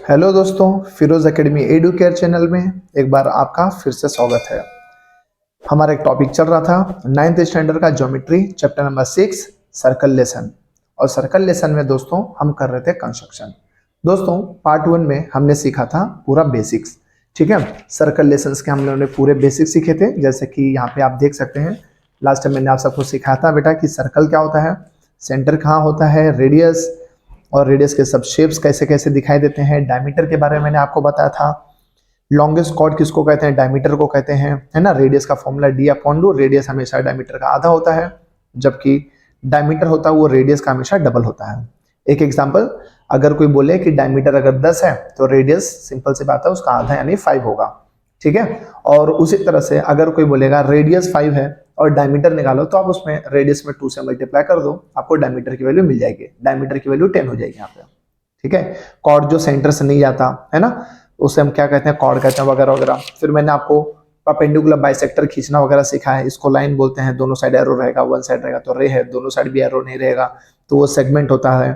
Hello दोस्तों, Firoz academy edu care channel में एक बार आपका फिर से स्वागत है। हमारा एक टॉपिक चल रहा था 9th स्टैंडर्ड का geometry chapter number 6 circle lesson. और सर्कल लेसन में दोस्तों हम कर रहे थे कंस्ट्रक्शन। दोस्तों पार्ट 1 में हमने सीखा था पूरा बेसिक्स, ठीक है। सर्कल लेसन के हम लोगों ने पूरे बेसिक्स सीखे थे, जैसे कि यहाँ पे आप देख सकते हैं। लास्ट टाइम मैंने आप सबको सिखाया था बेटा कि सर्कल क्या होता है, सेंटर कहाँ होता है, रेडियस, और रेडियस के सब शेप्स कैसे कैसे दिखाई देते हैं। डायमीटर के बारे में मैंने आपको बताया था। लॉन्गेस्ट कॉर्ड किसको कहते हैं, डायमीटर को कहते हैं, है ना। रेडियस का फॉर्मूला d/2, रेडियस हमेशा डायमीटर का आधा होता है, जबकि डायमीटर होता है वो रेडियस का हमेशा डबल होता है। एक एग्जांपल, अगर कोई बोले कि डायमीटर अगर 10 है तो रेडियस सिंपल सी बात है उसका आधा यानी 5 होगा, ठीक है। और उसी तरह से अगर कोई बोलेगा रेडियस 5 है और डायमीटर निकालो, तो आप उसमें रेडियस में 2 से मल्टीप्लाई कर दो, आपको डायमीटर की वैल्यू मिल जाएगी। डायमीटर की वैल्यू 10 हो जाएगी यहाँ पे, ठीक है। कॉर्ड जो सेंटर से नहीं जाता है ना, उसे हम क्या कहते हैं, कॉर्ड कहते हैं, वगैरह वगैरह। फिर मैंने आपको परपेंडिकुलर बाइसेक्टर खींचना वगैरह सिखा है। इसको लाइन बोलते हैं, दोनों साइड एरो रहेगा, वन साइड रहेगा तो रे है, दोनों साइड भी एरो नहीं रहेगा तो वो सेगमेंट होता है।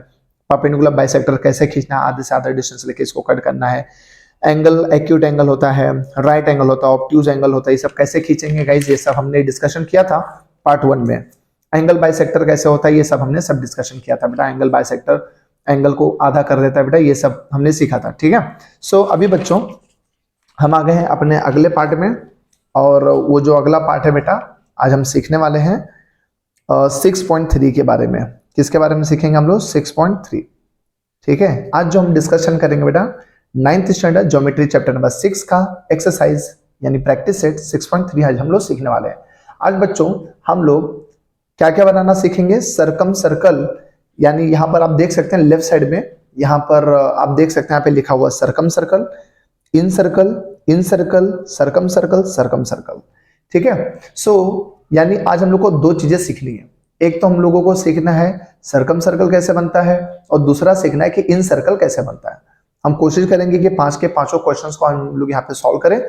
परपेंडिकुलर बाइसेक्टर कैसे खींचना है, आधे से आधा डिस्टेंस लेके इसको कट करना है। एंगल एक्यूट एंगल होता है, राइट एंगल होता है, ऑब्ट्यूज एंगल होता है, ये सब कैसे खींचेंगे गाइस, ये सब हमने डिस्कशन किया था पार्ट 1 में। एंगल बाइसेक्टर कैसे होता है ये सब हमने सब डिस्कशन किया था बेटा। एंगल बाइसेक्टर एंगल को आधा कर देता है बेटा, ये सब हमने सीखा था, ठीक है। सो अभी बच्चों हम आ गए हैं अपने अगले पार्ट में, और वो जो अगला पार्ट है बेटा आज हम सीखने वाले हैं 6.3 के बारे में। किसके बारे में सीखेंगे हम लोग, 6.3, ठीक है। आज जो हम डिस्कशन करेंगे बेटा 9th standard geometry chapter number 6 का एक्सरसाइज यानी प्रैक्टिस सेट 6.3 आज हम लोग सीखने वाले हैं। आज बच्चों हम लोग क्या क्या बनाना सीखेंगे, सर्कम सर्कल, यानी यहाँ पर आप देख सकते हैं लेफ्ट साइड में, यहाँ पर आप देख सकते हैं यहाँ पे लिखा हुआ circumcircle, incircle, incircle, circumcircle, circumcircle, ठीक है। सो यानी आज हम लोग को दो चीजें सीखनी है। एक तो हम लोगों को सीखना है सर्कम सर्कल कैसे बनता है, और दूसरा सीखना है कि इन सर्कल कैसे बनता है। हम कोशिश करेंगे कि 5 के 5 क्वेश्चंस को हम लोग यहाँ पे सॉल्व करें।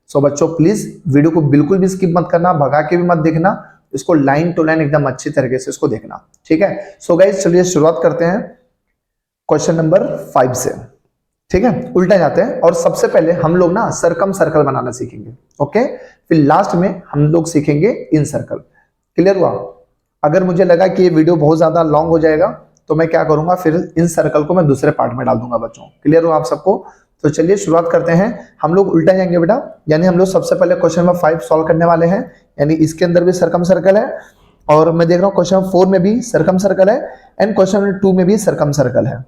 सो बच्चों प्लीज वीडियो को बिल्कुल भी स्किप मत करना, भगा के भी मत देखना, इसको लाइन टू लाइन एकदम अच्छी तरीके से इसको देखना, ठीक है। सो गाइस चलिए शुरुआत करते हैं क्वेश्चन नंबर 5 से, ठीक है। उल्टा जाते हैं और सबसे पहले हम लोग ना सर्कम सर्कल बनाना सीखेंगे, ओके। फिर लास्ट में हम लोग सीखेंगे इन सर्कल। क्लियर हुआ? अगर मुझे लगा कि ये वीडियो बहुत ज्यादा लॉन्ग हो जाएगा तो मैं क्या करूंगा, फिर इन सर्कल को मैं दूसरे पार्ट में डाल दूंगा बच्चों। क्लियर हुआ आप सबको? तो चलिए शुरुआत करते हैं। हम लोग उल्टा जाएंगे बेटा, यानी हम लोग सबसे पहले क्वेश्चन नंबर 5 सॉल्व करने वाले हैं, यानी इसके अंदर भी सर्कम सर्कल है, और मैं देख रहा हूँ क्वेश्चन नंबर 4 में भी सर्कम सर्कल है, एंड क्वेश्चन नंबर 2 में भी सर्कम सर्कल है,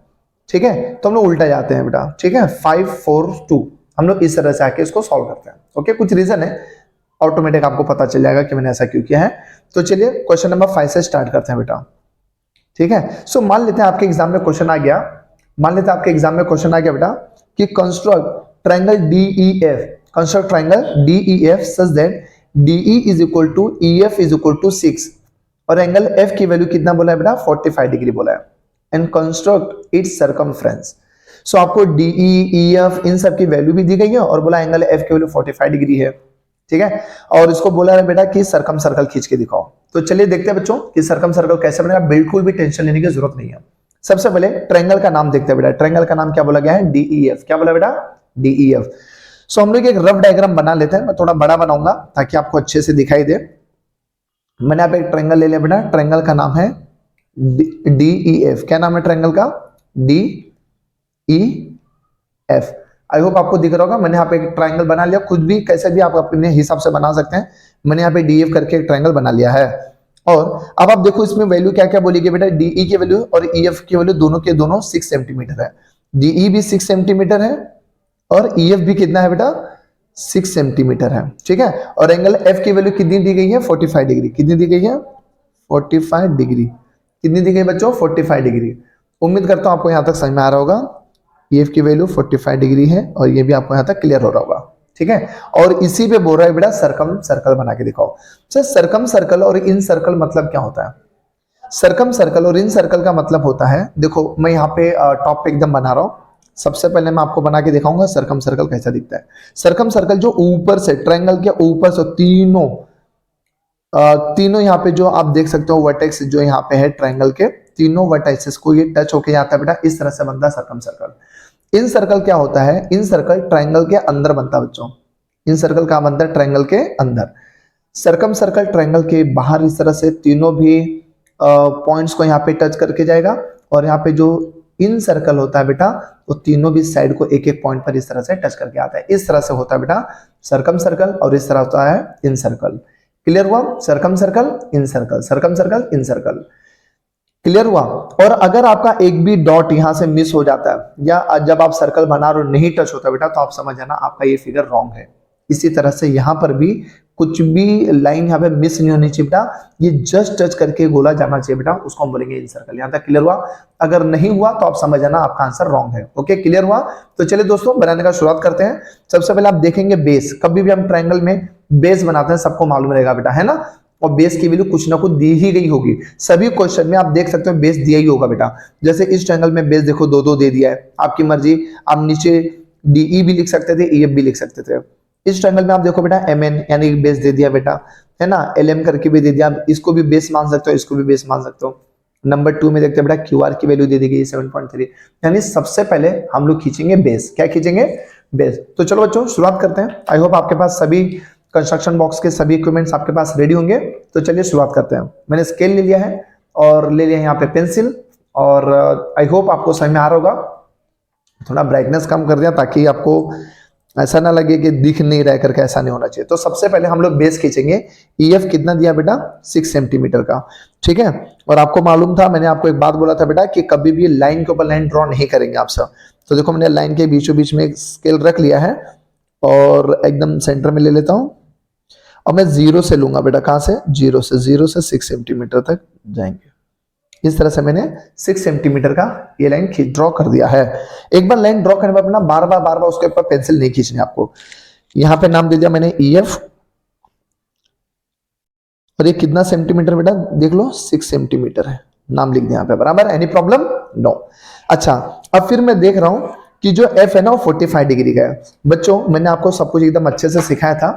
ठीक है। तो हम लोग उल्टा जाते हैं बेटा, ठीक है। 5 4 2 हम लोग इस तरह से आके इसको सॉल्व करते हैं, ओके। कुछ रीजन है, ऑटोमेटिक आपको पता चल जाएगा कि मैंने ऐसा क्यों किया है। तो चलिए क्वेश्चन नंबर 5 से स्टार्ट करते हैं बेटा, ठीक है। सो मान लेते हैं आपके एग्जाम में क्वेश्चन आ गया, मान लेते हैं आपके एग्जाम में क्वेश्चन आ गया बेटा कि construct triangle DEF, construct triangle DEF such that DE is equal to EF is equal to 6, और एंगल F की वैल्यू कितना बोला है बेटा, 45 डिग्री बोला है, एंड कंस्ट्रक्ट इट्स सर्कमफ्रेंस। सो आपको DE EF इन सब की वैल्यू भी दी गई है और बोला एंगल F की वैल्यू 45 डिग्री है, ठीक है। और इसको बोला है बेटा कि सर्कम सर्कल खींच के दिखाओ। तो चलिए देखते हैं बच्चों कि सर्कम सर्कल कैसे बनेगा, बिल्कुल भी टेंशन लेने की जरूरत नहीं है। सबसे पहले ट्रायंगल का नाम देखते हैं बेटा। ट्रायंगल का नाम क्या बोला गया है, DEF। क्या बोला बेटा, DEF। सो हम लोग एक रफ डायग्राम बना लेते हैं, मैं थोड़ा बड़ा बनाऊंगा ताकि आपको अच्छे से दिखाई दे। मैंने आप एक ट्रायंगल ले लिया बेटा, ट्रायंगल का नाम है DEF। क्या नाम है ट्रायंगल का, DEF। आई होप आपको दिख रहा होगा, मैंने यहाँ पे एक ट्रायंगल बना लिया, खुद भी कैसे भी आप अपने हिसाब से बना सकते हैं। मैंने यहाँ पे DEF करके एक ट्रायंगल बना लिया है। और अब आप देखो इसमें वैल्यू क्या क्या बोली गई बेटा, DE की वैल्यू और EF की वैल्यू दोनों के दोनों 6 सेंटीमीटर है। DE भी 6 सेंटीमीटर है और EF भी कितना है बेटा, 6 सेंटीमीटर है, ठीक है। और एंगल F की वैल्यू कितनी दी गई है, 45 डिग्री। कितनी दी गई है, 45 डिग्री। कितनी दी गई बच्चों, 45 डिग्री। उम्मीद करता हूं आपको यहां तक समझ में आ रहा होगा। EF की वैल्यू 45 डिग्री है और ये भी आपको यहां तक क्लियर हो रहा होगा, ठीक है। और इसी पे बोल रहा है बेटा सर्कम सर्कल बना के दिखाओ। सर सर्कम सर्कल और इन सर्कल मतलब क्या होता है? सर्कम सर्कल और इन सर्कल का मतलब होता है, देखो मैं यहाँ पे टॉप पे एकदम बना रहा हूँ। सबसे पहले मैं आपको बना के दिखाऊंगा सर्कम सर्कल कैसा दिखता है। सर्कम सर्कल जो ऊपर से ट्रायंगल के ऊपर से तीनों यहाँ पे जो आप देख सकते हो वर्टेक्स जो यहाँ पे है ट्रायंगल के तीनों वर्टेक्सेस को ये टच होके जाता है बेटा, इस तरह से बनता है सर्कम सर्कल। इन सर्कल क्या होता है, इन सर्कल ट्राइंगल के अंदर बनता है बच्चों। इन सर्कल कहाँ बनता है, ट्राइंगल के अंदर। सर्कम सर्कल ट्राइंगल के बाहर इस तरह से तीनों भी पॉइंट्स को यहाँ पे टच करके जाएगा, और यहाँ पे जो इन सर्कल होता है बेटा, वो तीनों भी साइड को एक एक पॉइंट पर इस तरह से टच करके आता है। इस तरह से होता है बेटा सर्कम सर्कल, और इस तरह होता है इन सर्कल। क्लियर हुआ, circumcircle incircle, circumcircle इन सर्कल। क्लियर हुआ। और अगर आपका एक भी डॉट यहां से मिस हो जाता है, या जब आप सर्कल बना रहे हो नहीं टच होता बेटा, तो आप समझ जाना आपका ये फिगर रॉन्ग है। इसी तरह से यहां पर भी कुछ भी लाइन यहाँ पे मिस नहीं होनी चाहिए बेटा, ये जस्ट टच करके गोला जाना चाहिए बेटा, उसको हम बोलेंगे इन सर्कल। यहां तक क्लियर हुआ। अगर नहीं हुआ तो आप समझ जाना आपका आंसर रॉन्ग है। ओके, क्लियर हुआ। तो चलिए दोस्तों बनाने का शुरुआत करते हैं। सबसे पहले आप देखेंगे बेस, कभी भी हम ट्राइंगल में बेस बनाते हैं सबको मालूम रहेगा बेटा, है ना। और बेस की वैल्यू कुछ ना कुछ दी ही गई होगी, सभी क्वेश्चन में आप देख सकते हो बेस दिया ही होगा बेटा। जैसे इस ट्रायंगल में बेस देखो 2 2 दे दिया है, आपकी मर्जी, आप नीचे डीई भी लिख सकते थे, ईएफ भी लिख सकते थे। इस ट्रायंगल में आप देखो बेटा एमएन यानी बेस दे दिया बेटा, है ना, एलएम करके भी दे दिया, इसको भी बेस मान सकते हो, इसको भी बेस मान सकते हो। नंबर 2 में देखते हैं बेटा क्यूआर की वैल्यू दे दी गई 7.3, यानी सबसे पहले हम लोग खींचेंगे बेस। क्या खींचेंगे, बेस। तो चलो बच्चों शुरुआत करते हैं। आई होप आपके पास सभी कंस्ट्रक्शन बॉक्स के सभी इक्विपमेंट्स आपके पास रेडी होंगे। तो चलिए शुरुआत करते हैं। मैंने स्केल ले लिया है और ले लिया है यहाँ पे पेंसिल, और आई होप आपको समझ में आ रहा होगा। थोड़ा ब्राइटनेस कम कर दिया ताकि आपको ऐसा ना लगे कि दिख नहीं रहा करके, ऐसा नहीं होना चाहिए। तो सबसे पहले हम लोग बेस खींचेंगे। ईएफ कितना दिया बेटा, 6 सेंटीमीटर का, ठीक है। और आपको मालूम था, मैंने आपको एक बात बोला था बेटा कि कभी भी लाइन के ऊपर लाइन ड्रॉ नहीं करेंगे आप सब। तो देखो मैंने लाइन के बीचों बीच में एक स्केल रख लिया है और एकदम सेंटर में ले लेता हूं, और मैं 0 से लूंगा बेटा। कहां से, 0 से। 0 से 6 सेंटीमीटर तक जाएंगे। इस तरह से मैंने 6 सेंटीमीटर का ये लाइन ड्रॉ कर दिया है। एक बार लाइन ड्रॉ करने पर अपना बार बार उसके ऊपर पेंसिल नहीं खींचनी आपको। यहां पे नाम दे दिया मैंने ईएफ, और ये कितना सेंटीमीटर बेटा देख लो, 6 सेंटीमीटर है, नाम लिख दिया यहाँ पे बराबर। Any problem, no. अच्छा, अब फिर मैं देख रहा हूं कि जो एफ है ना वो 45 डिग्री का है। बच्चों मैंने आपको सब कुछ एकदम अच्छे से सिखाया था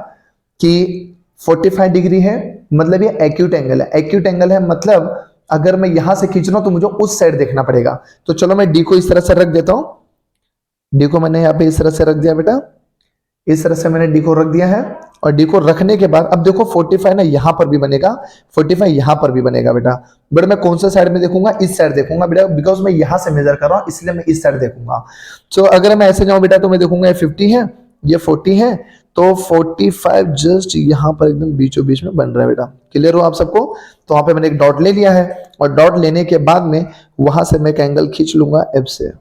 कि 45 डिग्री है मतलब ये एक्यूट एंगल है। एक्यूट एंगल है मतलब अगर मैं यहां से खींच रहा हूं तो मुझे उस साइड देखना पड़ेगा। तो चलो मैं डी को इस तरह से रख देता हूं। डी को मैंने यहाँ पे इस तरह से रख दिया बेटा, इस तरह से मैंने डी को रख दिया है। और डी को रखने के बाद अब देखो 45 ना यहां पर भी बनेगा, 45 यहां पर भी बनेगा बेटा। बट मैं कौन सा साइड में देखूंगा, इस साइड देखूंगा बेटा, बिकॉज मैं यहां से मेजर कर रहा हूं इसलिए मैं इस साइड देखूंगा। तो अगर मैं ऐसे जाऊं बेटा तो मैं देखूंगा ये 50 है, ये 40 है, तो 45 जस्ट यहां पर एकदम बीचों बीच में बन रहा है बेटा। क्लियर हो आप सबको। तो वहां पे मैंने एक डॉट ले लिया है, और डॉट लेने के बाद में वहां से मैं एक एंगल खींच लूंगा एफ से।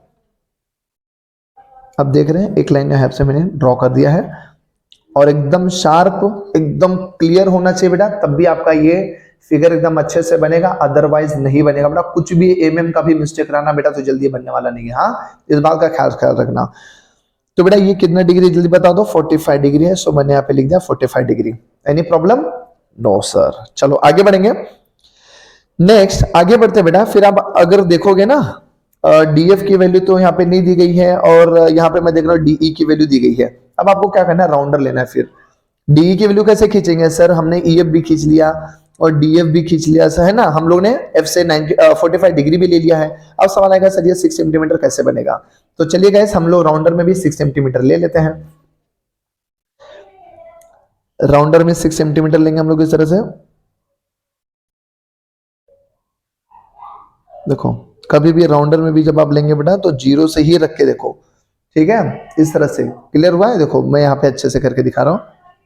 अब देख रहे हैं एक लाइन एफ से मैंने ड्रॉ कर दिया है, और एकदम शार्प एकदम क्लियर होना चाहिए बेटा, तब भी आपका ये फिगर एकदम अच्छे से बनेगा, अदरवाइज नहीं बनेगा बेटा। कुछ भी एमएम का भी मिस्टेक रहना बेटा तो जल्दी बनने वाला नहीं है। हाँ, इस बात का ख्याल रखना। तो बेटा ये कितना डिग्री जल्दी बता दो, 45 डिग्री है। सो मैंने यहाँ पे लिख दिया 45 degree. Any problem, no sir. चलो आगे बढ़ेंगे। नेक्स्ट आगे बढ़ते बेटा। फिर आप अगर देखोगे ना डीएफ की वैल्यू तो यहाँ पे नहीं दी गई है, और यहाँ पे मैं देख रहा हूँ डीई की वैल्यू दी गई है। अब आपको क्या करना है, राउंडर लेना है। फिर डीई की वैल्यू कैसे खींचेंगे सर, हमने ईएफ भी खींच लिया और डीएफ भी खींच लिया सर, है ना। हम लोग ने एफ से 45 डिग्री भी ले लिया है। अब सवाल आएगा सर ये 6 सेंटीमीटर कैसे बनेगा। तो चलिए गाइस हम लोग राउंडर में भी 6 सेंटीमीटर ले लेते हैं। राउंडर में 6 सेंटीमीटर लेंगे हम लोग इस तरह से। देखो कभी भी राउंडर में भी जब आप लेंगे बेटा तो 0 से ही रख के देखो, ठीक है, इस तरह से। क्लियर हुआ है। देखो मैं यहाँ पे अच्छे से करके दिखा रहा हूँ।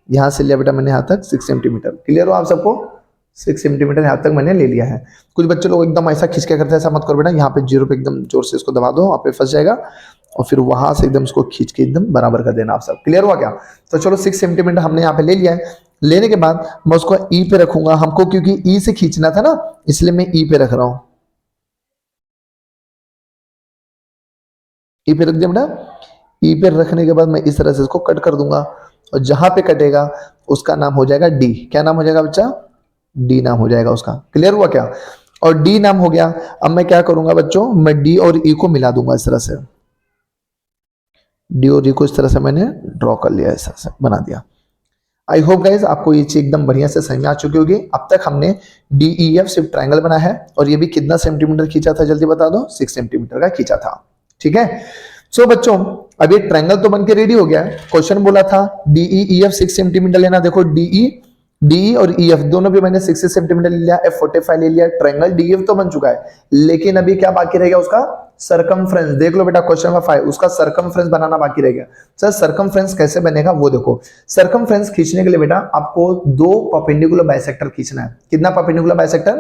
यहाँ से लिया बेटा मैंने यहाँ तक 6 सेंटीमीटर। क्लियर हो आप सबको, 6 सेंटीमीटर यहाँ तक मैंने ले लिया है। कुछ बच्चे लोग एकदम ऐसा खींच के करते हैं, ऐसा मत करो बेटा। यहाँ पे 0 पे एकदम जोर से इसको दबा दो, वहाँ पे फंस जाएगा, और फिर वहां से एकदम इसको खींच के एकदम बराबर कर देना आप सब। क्लियर हुआ क्या। तो चलो 6 सेंटीमीटर हमने यहाँ पे ले लिया है। लेने के बाद मैं उसको ई पे रखूंगा, हमको क्योंकि ई से खींचना था ना, इसलिए मैं ई पे रख रहा हूँ। ई पे रख दिया बेटा। ई पे रखने के बाद मैं इस तरह से इसको कट कर दूंगा, और जहां पे कटेगा उसका नाम हो जाएगा डी। क्या नाम हो जाएगा बच्चा, डी नाम हो जाएगा उसका। क्लियर हुआ क्या। और डी नाम हो गया। अब मैं क्या करूंगा बच्चों, मैं डी और ई को मिला दूंगा इस तरह से। डी और ई को इस तरह से मैंने ड्रॉ कर लिया, इस तरह से बना दिया। आई होप गाइज आपको ये चीज एकदम बढ़िया से समझ में आ चुकी होगी। अब तक हमने डीईएफ सिर्फ ट्रायंगल बना है, और ये भी कितना सेंटीमीटर खींचा था जल्दी बता दो, 6 सेंटीमीटर का खींचा था, ठीक है। सो बच्चों अब ये ट्रायंगल तो बन के रेडी हो गया है। क्वेश्चन बोला था डीई ईएफ 6 सेंटीमीटर लेना। देखो डीई और ईएफ दोनों भी मैंने 6 सेंटीमीटर ले लिया, एफ 45 ले लिया। ट्रायंगल डीएफ तो बन चुका है, लेकिन अभी क्या बाकी रह गया उसका सरकमफ्रेंस। देख लो बेटा क्वेश्चन नंबर 5, उसका सरकमफ्रेंस बनाना बाकी रह गया। सर सरकमफ्रेंस कैसे बनेगा वो देखो। सरकमफ्रेंस खींचने के लिए बेटा आपको 2 परपेंडिकुलर बाइसेक्टर खींचना है। कितना परपेंडिकुलर बाइसेक्टर?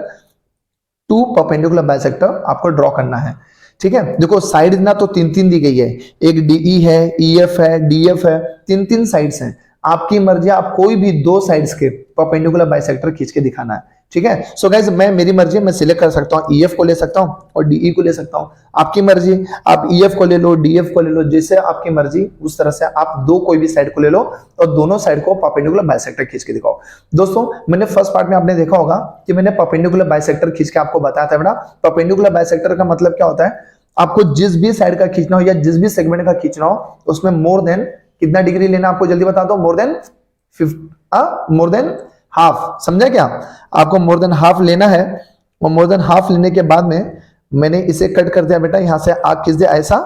2 परपेंडिकुलर बाइसेक्टर आपको ड्रॉ करना है। ठीक है, देखो साइड ना तो 3 दी गई है, एक डीई है, ईएफ है, डीएफ है, 3 साइड्स हैं। आपकी मर्जी, आप कोई भी 2 साइड्स के परपेंडिकुलर बाइसेक्टर खींच के दिखाना है। ठीक है, सो गाइस मेरी मर्जी, मैं सिलेक्ट कर सकता हूँ, ईएफ को ले सकता हूँ और डीई को ले सकता हूँ। आपकी मर्जी, आप ईएफ को ले लो, डीएफ को ले लो, जैसे आपकी मर्जी उस तरह से आप 2 कोई भी साइड को ले लो और दोनों साइड को परपेंडिकुलर बाइसेक्टर खींच के दिखाओ। दोस्तों मैंने फर्स्ट पार्ट में आपने देखा होगा कि मैंने परपेंडिकुलर बाइसेक्टर खींच के आपको बताया था बेटा। परपेंडिकुलर बाइसेक्टर का मतलब क्या होता है? आपको जिस भी साइड का खींचना हो या जिस भी सेगमेंट का खींचना हो उसमें मोर देन कितना डिग्री लेना, आपको जल्दी बता दो। More than half. समझा क्या? आपको मोर देन हाफ लेना है और मोर देन हाफ लेने के बाद में मैंने इसे कट कर दिया बेटा, यहां से आग खींच दिया ऐसा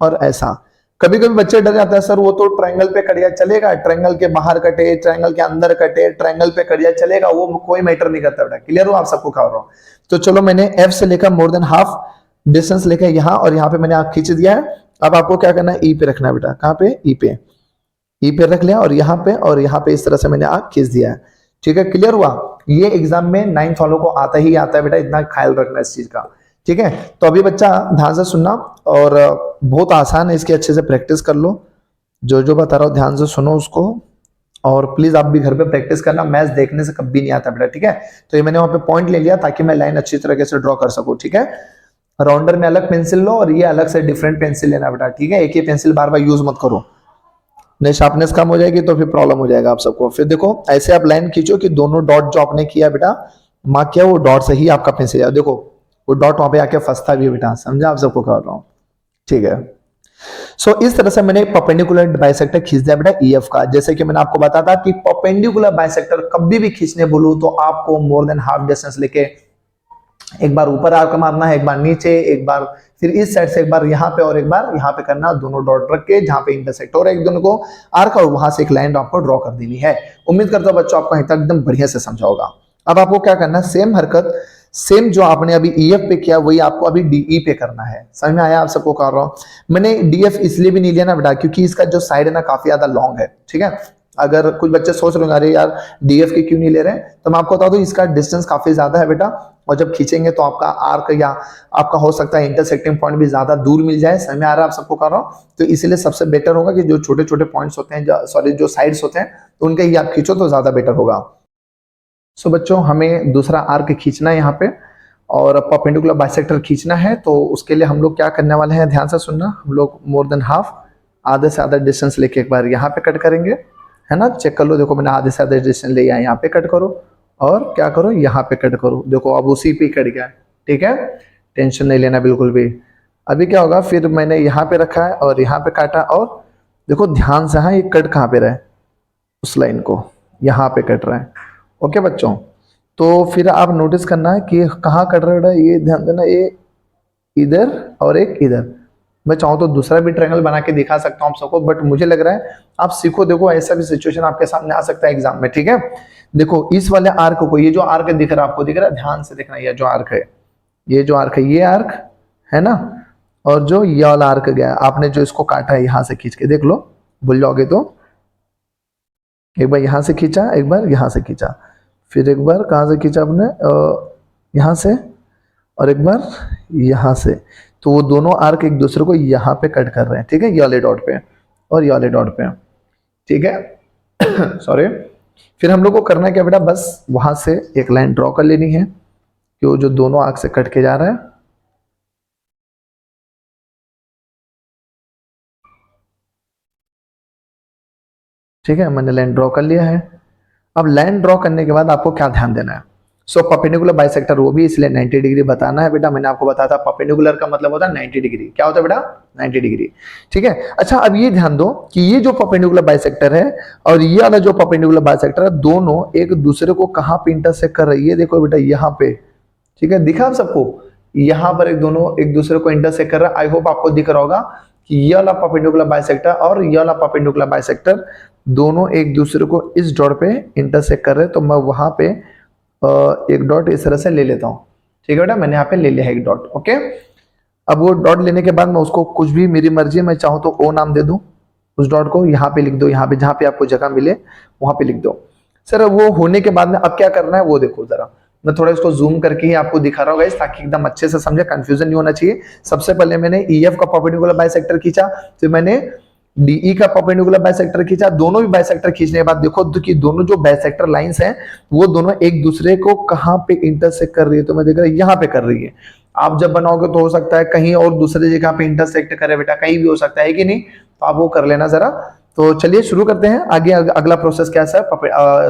और ऐसा। कभी कभी बच्चे डर जाते हैं, सर वो तो ट्रायंगल पे कट गया चलेगा, ट्रायंगल के बाहर कटे, ट्रायंगल के अंदर कटे, ट्रायंगल पे कट गया चलेगा, वो कोई मैटर नहीं करता बेटा। क्लियर हो आप सबको क्या हो रहा हूं? तो चलो मैंने एफ से लेकर मोर देन हाफ डिस्टेंस लेकर यहां और यहां पे मैंने आग खींच दिया है। अब आपको क्या करना है? ई पे रखना है बेटा। कहां पे? ई पे रख लिया और यहाँ पे इस तरह से मैंने आग खींच दिया है। ठीक है, क्लियर हुआ? ये एग्जाम में 9th वालों को आता ही आता है बेटा, इतना ख्याल रखना इस चीज का। ठीक है, तो अभी बच्चा ध्यान से सुनना और बहुत आसान है, इसकी अच्छे से प्रैक्टिस कर लो। जो बता रहा हूँ ध्यान से सुनो उसको, और प्लीज आप भी घर पे प्रैक्टिस करना। मैथ्स देखने से कभी नहीं आता बेटा। ठीक है, तो ये मैंने वहां पे पॉइंट ले लिया ताकि मैं लाइन अच्छी तरीके से ड्रॉ कर सकूं। ठीक है, राउंडर में अलग पेंसिल लो और ये अलग से डिफरेंट पेंसिल लेना बेटा। ठीक है, एक ही पेंसिल बार बार यूज मत करो, नहीं शार्पनेस कम हो जाएगी तो फिर प्रॉब्लम हो जाएगा आप सबको। फिर देखो ऐसे आप लाइन खींचो कि दोनों डॉट जो आपने किया बेटा मार्क किया, वो डॉट से ही आपका पेंसिल है। देखो वो डॉट वहां पे आके फंसता भी है बेटा। समझा आप सबको कर रहा हूं? ठीक है, सो इस तरह से मैंने परपेंडिकुलर बाइसेक्टर खींच दिया बेटा ईएफ का। जैसे कि मैंने आपको बताया था कि परपेंडिकुलर बाइसेक्टर कभी भी खींचने बोलूं तो आपको मोर देन हाफ डिस्टेंस लेके एक बार ऊपर आर्क मारना है, एक बार नीचे, एक बार फिर इस साइड से एक बार यहाँ पे और एक बार यहाँ पे करना। दोनों डॉट रख के जहां पे इंटरसेक्ट हो रहा है एक दोनों को आर्क, और वहां से एक लाइन आपको ड्रॉ कर देनी है। उम्मीद करता हूं बच्चों आपको एकदम बढ़िया से समझा होगा। अब आपको क्या करना है? सेम हरकत, सेम जो आपने अभी ईएफ पे किया वही आपको अभी डीई पे करना है। समझ में आया आप सबको कर रहा हूं? मैंने डीएफ इसलिए भी नहीं लिया ना बेटा क्योंकि इसका जो साइड है ना काफी ज्यादा लॉन्ग है। ठीक है, अगर कुछ बच्चे सोच रहे अरे यार डीएफ के क्यों नहीं ले रहे हैं, तो मैं आपको बता दूं इसका डिस्टेंस काफी ज्यादा है बेटा, और जब खींचेंगे तो आपका आर्क या आपका हो सकता है इंटरसेक्टिंग पॉइंट भी ज्यादा दूर मिल जाए। समझ में आ रहा है आप सबको कर रहा हूं? तो इसीलिए सबसे बेटर होगा कि जो छोटे छोटे पॉइंट्स होते हैं, सॉरी जो साइड्स होते हैं, तो उनके ही आप खींचो तो ज्यादा बेटर होगा। सो बच्चों हमें दूसरा आर्क खींचना है यहाँ पे और परपेंडिकुलर बाइसेक्टर खींचना है। तो उसके लिए हम लोग क्या करने वाले हैं, ध्यान से सुनना। हम लोग मोर देन हाफ, आधे से आधा डिस्टेंस लेके एक बार यहाँ पे कट करेंगे, है ना? चेक कर लो, देखो मैंने आधे से आधे डिस्टेंस ले आया, यहाँ पे कट करो और क्या करो, यहाँ पे कट करो। देखो अब उसी पे कट गया। ठीक है, टेंशन नहीं लेना बिल्कुल भी। अभी क्या होगा, फिर मैंने यहाँ पे रखा है और यहाँ पे काटा, और देखो ध्यान से, हाँ ये कट कहाँ पे रहे, उस लाइन को यहाँ पे कट रहा है। ओके बच्चों, तो फिर आप नोटिस करना है कि कहाँ कट रहा है, ये ध्यान देना, ये इधर और एक इधर। मैं चाहूँ तो दूसरा भी ट्रायंगल बना के दिखा सकता हूँ आप सबको, बट मुझे लग रहा है आप सीखो। देखो ऐसा भी सिचुएशन आपके सामने आ सकता है एग्जाम में। ठीक है, देखो इस वाले आर्क को, ये जो आर्क दिख रहा है आपको, दिख रहा है? ध्यान से देखना, ये जो आर्क है, ये जो आर्क है, ये आर्क है ना, और जो ये वाला आर्क गया, आपने जो इसको काटा है यहाँ से खींच के देख लो, भूल जाओगे तो एक बार यहाँ से खींचा, एक बार यहाँ से खींचा, फिर एक बार कहाँ से खींचा आपने, यहाँ से, और एक बार यहाँ से। तो वो दोनों आर्क एक दूसरे को यहाँ पे कट कर रहे हैं। ठीक है, ये वाले डॉट पे और ये वाले डॉट पे। ठीक है सॉरी। फिर हम लोग को करना है क्या बेटा, बस वहां से एक लाइन ड्रॉ कर लेनी है कि वो जो दोनों आर्क से कट के जा रहा है। ठीक है, मैंने लाइन ड्रॉ कर लिया है। अब लाइन ड्रॉ करने के बाद आपको क्या ध्यान देना है, सो परपेंडिकुलर बाइसेक्टर वो भी इसलिए 90 डिग्री बताना है बेटा। मैंने आपको बताया था परपेंडिकुलर का मतलब होता है 90 डिग्री। क्या होता है बेटा? 90 डिग्री। ठीक है, अच्छा अब ये ध्यान दो कि ये जो परपेंडिकुलर बाइसेक्टर है और ये वाला जो परपेंडिकुलर बाइसेक्टर है, दोनों एक दूसरे को कहां पे इंटरसेक्ट कर रही है? देखो बेटा यहाँ पे। ठीक है, दिखा आप सबको? यहाँ पर एक दोनों एक दूसरे को इंटरसेक्ट कर रहा है। आई होप आपको दिख रहा होगा कि ये वाला परपेंडिकुलर बाइसेक्टर और ये वाला परपेंडिकुलर बाइसेक्टर दोनों एक दूसरे को इस डॉट पे इंटरसेक्ट कर रहे हैं, तो मैं वहां पे एक डॉट इस तरह से ले लेता हूँ। ठीक है बेटा, मैंने यहाँ पे ले लिया है एक डॉट। ओके, अब वो डॉट लेने के बाद मैं उसको कुछ भी मेरी मर्जी, मैं चाहूँ तो ओ नाम दे दूं उस डॉट को, यहाँ पे लिख दो, यहाँ पे जहाँ पे आपको जगह मिले वहां पे लिख दो। सर वो होने के बाद में अब क्या करना है वो देखो जरा, मैं थोड़ा इसको जूम करके ही आपको दिखा रहा हूँ गाइस, ताकि एकदम अच्छे से समझे, कंफ्यूजन नहीं होना चाहिए। सबसे पहले मैंने ईएफ का परपेंडिकुलर बाइसेक्टर खींचा, फिर मैंने डीई का परपेंडिकुलर बाइसेक्टर खींचा। दोनों भी बाइसेक्टर खींचने के बाद देखो कि दोनों जो बाइसेक्टर लाइंस हैं वो दोनों एक दूसरे को कहां पे इंटरसेक्ट कर रही है, तो मैं देख रहा हूं यहाँ पे कर रही है। आप जब बनाओगे तो हो सकता है कहीं और दूसरे जगह पे इंटरसेक्ट करे बेटा, कहीं भी हो सकता है कि नहीं, तो आप वो कर लेना जरा। तो चलिए शुरू करते हैं आगे। अगला प्रोसेस क्या है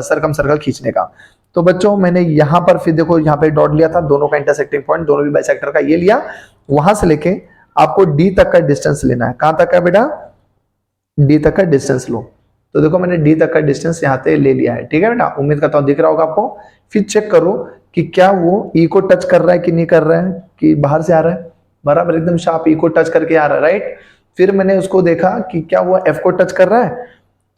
सरकम सर्कल खींचने का। तो बच्चों मैंने यहाँ पर फिर देखो यहाँ पे डॉट लिया था, दोनों का इंटरसेक्टिंग पॉइंट दोनों भी बाइसेक्टर का ये लिया, वहां से लेके आपको डी तक का डिस्टेंस लेना है। कहां तक का बेटा, डी तक का डिस्टेंस लो। तो देखो मैंने डी तक का डिस्टेंस यहाँ से ले लिया है। ठीक है बेटा, उम्मीद करता हूँ दिख रहा होगा आपको। फिर चेक करो कि क्या वो ई को टच कर रहा है कि नहीं कर रहा है, कि बाहर से आ रहा है, बराबर एकदम शार्प ई को टच करके आ रहा है, राइट। फिर मैंने उसको देखा कि क्या वो एफ को टच कर रहा है,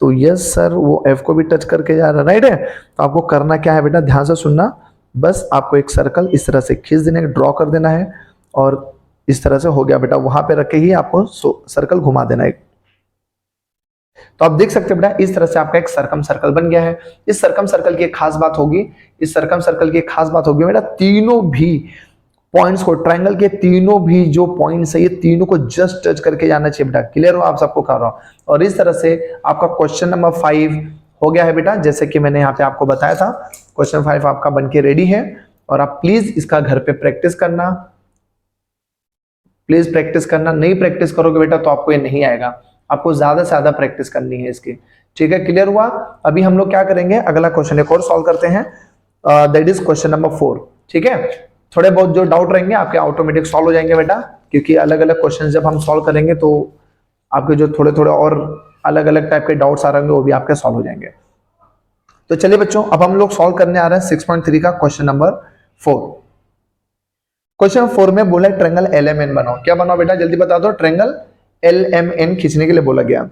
तो यस सर वो एफ को भी टच करके जा रहा है, राइट है। तो आपको करना क्या है बेटा, ध्यान से सुनना, बस आपको एक सर्कल इस तरह से खींच देना है, ड्रॉ कर देना है, और इस तरह से हो गया बेटा। वहां पे रख के ही आपको सर्कल घुमा देना है। तो आप देख सकते हैं बेटा इस तरह से आपका एक सरकम सर्कल बन गया है। इस सरकम सर्कल की एक खास बात होगी, इस सरकम सर्कल की एक खास बात होगी बेटा, तीनों भी पॉइंट्स को, ट्रायंगल के तीनों भी जो पॉइंट्स है ये तीनों को जस्ट टच करके जाना चाहिए बेटा। क्लियर हो आप सबको कर रहा हूं। और इस तरह से आपका क्वेश्चन नंबर 5 हो गया है बेटा, जैसे कि मैंने यहाँ पे आपको बताया था। क्वेश्चन 5 आपका बनके रेडी है, और आप प्लीज इसका घर पे प्रैक्टिस करना, प्लीज प्रैक्टिस करना। नहीं प्रैक्टिस करोगे बेटा तो आपको ये नहीं आएगा, आपको ज्यादा से ज्यादा प्रैक्टिस करनी है इसकी। ठीक है, क्लियर हुआ। अभी हम लोग क्या करेंगे, अगला क्वेश्चन एक और सॉल्व करते हैं, दैट इज क्वेश्चन नंबर 4। ठीक है, थोड़े बहुत जो डाउट रहेंगे आपके ऑटोमेटिक सॉल्व हो जाएंगे बेटा, क्योंकि अलग अलग क्वेश्चन जब हम सॉल्व करेंगे तो आपके जो थोड़े थोड़े और अलग अलग टाइप के डाउट्स आ रहे होंगे वो भी आपके सॉल्व हो जाएंगे। तो चलिए बच्चों, अब हम लोग सॉल्व करने आ रहे हैं 6.3 का क्वेश्चन नंबर 4। क्वेश्चन 4 में बोला ट्रायंगल LMN बनाओ। क्या बनाओ बेटा, जल्दी बता दो। ट्रायंगल LMN खींचने के लिए बोला गया।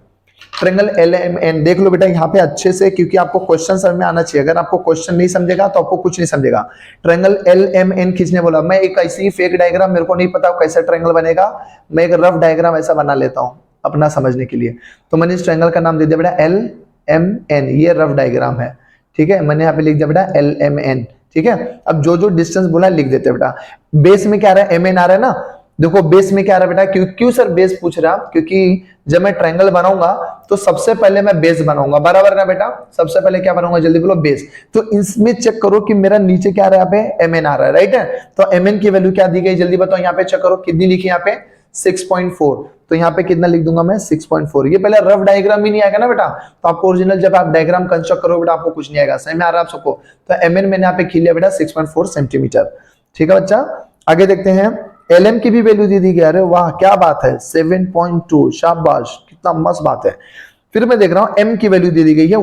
ट्रायंगल LMN देख लो बेटा यहाँ पे अच्छे से, क्योंकि आपको क्वेश्चन समझ में आना चाहिए। अगर आपको क्वेश्चन नहीं समझेगा तो आपको कुछ नहीं समझेगा। ट्रायंगल LMN खींचने बोला, मैं एक ऐसी फेक डायग्राम, मेरे को नहीं पता कैसा ट्रायंगल बनेगा, मैं एक रफ डायग्राम ऐसा बना लेता हूँ अपना समझने के लिए। तो मैंने इस ट्रायंगल का नाम दे दिया बेटा LMN, ये रफ डायग्राम है। ठीक है, मैंने यहाँ पे लिख दिया बेटा LMN। ठीक है, अब जो जो डिस्टेंस बोला लिख देते बेटा। बेस में क्या आ रहा है, MN आ रहा है ना। देखो बेस में क्या आ रहा है बेटा, क्यों सर बेस पूछ रहा, क्योंकि जब मैं ट्रायंगल बनाऊंगा तो सबसे पहले मैं बेस बनाऊंगा, बराबर ना बेटा। सबसे पहले क्या बनाऊंगा, जल्दी बोलो, बेस। तो इसमें चेक करो कि मेरा नीचे क्या आ रहा है, यहाँ पे MN आ रहा है, राइट है। तो MN की वैल्यू क्या दी गई, जल्दी बताओ। यहाँ पे चेक करो कितनी लिखी, यहाँ पे 6.4। तो यहाँ पे कितना लिख दूंगा मैं, 6.4। ये पहले रफ डायग्राम भी नहीं आएगा ना बेटा, तो आपको ओरिजिनल जब आप डायग्राम कंस्ट्रक्ट करोगे बेटा आपको कुछ नहीं आएगा। समझ में आ रहा है आप सबको। तो MN मैंने यहाँ पे खींच लिया बेटा 6.4 सेंटीमीटर। ठीक है बच्चा, आगे देखते हैं। LM की भी वैल्यू दे दी गई, अरे वाह क्या बात है, 7.2, शाबाश, कितना मस्त बात है। फिर मैं देख रहा हूं M की वैल्यू दे दी गई है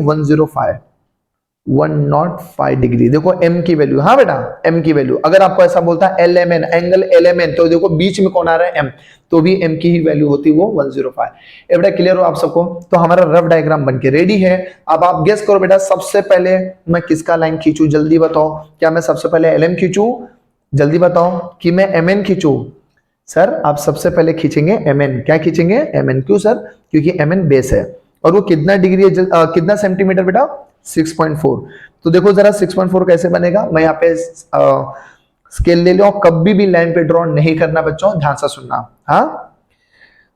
105 डिग्री। देखो M की वैल्यू, हाँ बेटा M की वैल्यू। अगर आपको ऐसा बोलता है LMN, एंगल LMN, तो देखो बीच में कौन आ रहा है, M, तो भी M की ही वैल्यू होती है वो 105। ये बेटा क्लियर हो आप सबको। तो हमारा रफ डायग्राम बनके रेडी है। अब आप गेस करो बेटा, सबसे पहले मैं किसका लाइन खींचू, जल्दी बताओ। क्या मैं सबसे पहले LM खींचू, जल्दी बताओ, कि मैं MN खींचू। सर आप सबसे पहले खींचेंगे MN। क्या खींचेंगे, MN। क्यों सर, क्योंकि MN बेस है। और वो कितना डिग्री है, कितना सेंटीमीटर बेटा, 6.4। तो देखो जरा 6.4 कैसे बनेगा। मैं यहाँ पे स्केल ले लो, कभी भी लाइन पे ड्रॉ नहीं करना बच्चों, ध्यान से सुनना। हाँ,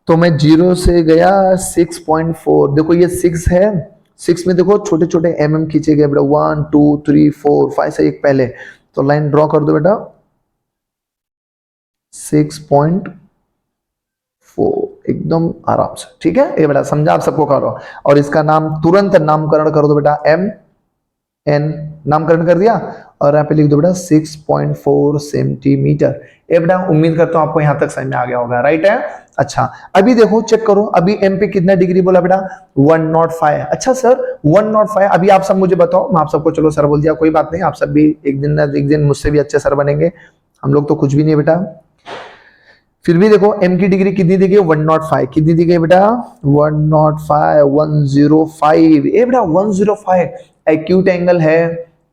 तो मैं 0 से गया 6.4। देखो ये 6 है, 6 में देखो छोटे छोटे mm खींचे गए बेटा, 1 2 3 4 5 से एक पहले। तो लाइन ड्रॉ कर दो बेटा 6.4 एकदम आराम से। ठीक है, ये बेटा समझा आप सबको कर रहा हूं। और इसका नाम तुरंत नामकरण कर दो बेटा, MN नामकरण कर दिया, और यहाँ पे लिख दो बेटा 6.4 सेंटीमीटर। ये बेटा उम्मीद करता हूं आपको यहां तक समझ में आ गया होगा, राइट है। अच्छा अभी देखो चेक करो, अभी M पे कितना डिग्री बोला बेटा, 105। अच्छा सर 105, अभी आप सब मुझे बताओ। मैं आप सबको चलो सर बोल दिया, कोई बात नहीं, आप सब भी एक दिन ना एक दिन मुझसे भी अच्छे सर बनेंगे। हम लोग तो कुछ भी नहीं बेटा। फिर भी देखो m की डिग्री कितनी दी गई, 105, कितनी दी गई बेटा 105, 105, ए बेटा 105 एक्यूट एंगल है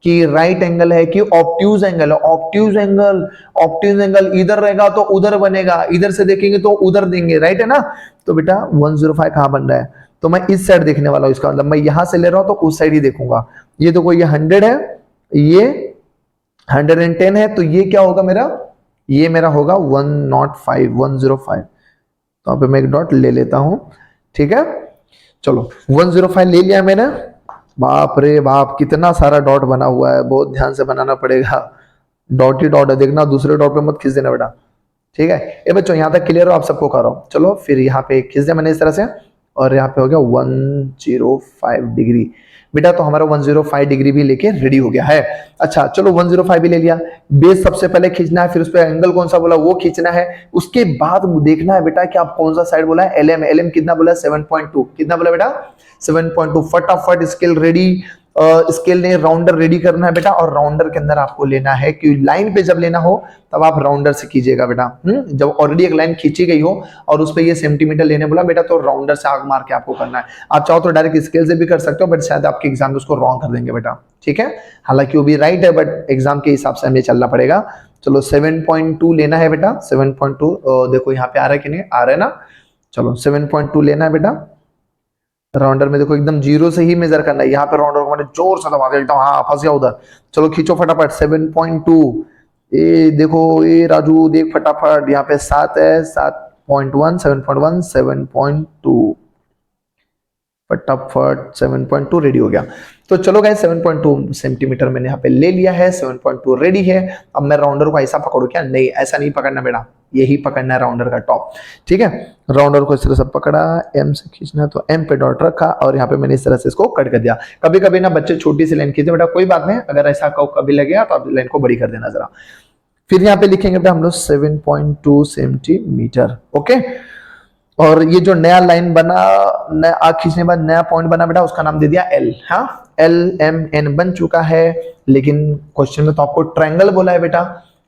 कि राइट एंगल है कि ऑब्ट्यूज एंगल है, ऑब्ट्यूज एंगल, ऑब्ट्यूज एंगल इधर रहेगा तो उधर बनेगा, इधर से देखेंगे तो उधर देंगे, राइट है ना। तो बेटा 105 कहां बन रहा है, तो मैं इस साइड देखने वाला हूं, इसका मतलब मैं यहां से ले रहा हूं तो उस साइड ही देखूंगा। ये देखो ये 100 है, ये 110 है, तो ये क्या होगा मेरा, ये मेरा होगा 105, 105। तो यहाँ पे मैं एक डॉट ले लेता हूं, ठीक है। चलो 105 ले लिया मैंने। बाप रे बाप कितना सारा डॉट बना हुआ है, बहुत ध्यान से बनाना पड़ेगा, डॉट ही डॉट है, देखना दूसरे डॉट पे मत खींच देना बेटा, ठीक है। ये बच्चों यहाँ तक क्लियर हो, आप सबको कर रहा हूँ। चलो फिर यहाँ पे खींच दिया मैंने इस तरह से, और यहाँ पे हो गया 105 डिग्री बेटा। तो हमारा 105 डिग्री भी लेके रेडी हो गया है। अच्छा चलो 105 भी ले लिया, बेस सबसे पहले खींचना है, फिर उस पर एंगल कौन सा बोला वो खींचना है, उसके बाद देखना है बेटा कि आप कौन सा साइड बोला है, LM, LM कितना बोला 7.2, कितना बोला बेटा 7.2। फटाफट स्केल रेडी, स्केल ने राउंडर रेडी करना है बेटा, और राउंडर के अंदर आपको लेना है कि लाइन पे जब लेना हो तब आप राउंडर से कीजिएगा बेटा। जब ऑलरेडी एक लाइन खींची गई हो और उस पर ये सेंटीमीटर लेने बोला बेटा, तो राउंडर से आग मार के आपको करना है। आप चाहो तो डायरेक्ट स्केल से भी कर सकते हो, बट शायद आपके एग्जाम में उसको रॉन्ग कर देंगे बेटा, ठीक है। हालांकि वो भी राइट है, बट एग्जाम के हिसाब से हमें चलना पड़ेगा। चलो 7.2 लेना है बेटा, 7.2 देखो यहाँ पे आ रहा है कि नहीं आ रहा है ना। चलो 7.2 लेना है बेटा। राउंडर में देखो एकदम जीरो से ही मेजर करना है, यहाँ पे राउंडर को मैंने जोर से दबा दिया एकदम, हाँ फंस गया उधर। चलो खींचो फटाफट 7.2, ये देखो ये राजू देख फटाफट, यहाँ पे 7 है, 7.1, 7.1, 7.2, फटाफट 7.2 रेडी हो गया। तो चलो गाइस 7.2 सेंटीमीटर मैंने यहाँ पे ले लिया है, 7.2 रेडी है। अब मैं राउंडर को ऐसा पकड़ू क्या, नहीं ऐसा नहीं पकड़ना बेटा, यही पकड़ना है राउंडर का टॉप, ठीक है। राउंडर को इस तरह से पकड़ा, M से खींचना है तो M पे डॉट रखा, और यहाँ पे मैंने इस तरह से इसको कट कर दिया। कभी कभी ना बच्चे छोटी सी लाइन खींचते बेटा, कोई बात नहीं, अगर ऐसा कभी लगेगा तो आप लाइन को बड़ी कर देना जरा। फिर यहाँ पे लिखेंगे बेटा हम लोग 7.2 सेंटीमीटर, ओके। और ये जो नया लाइन बना, नया आग खींचने के बाद नया पॉइंट बना बेटा, उसका नाम दे दिया L, हाँ LMN बन चुका है। लेकिन क्वेश्चन में तो आपको ट्रायंगल बोला है बेटा,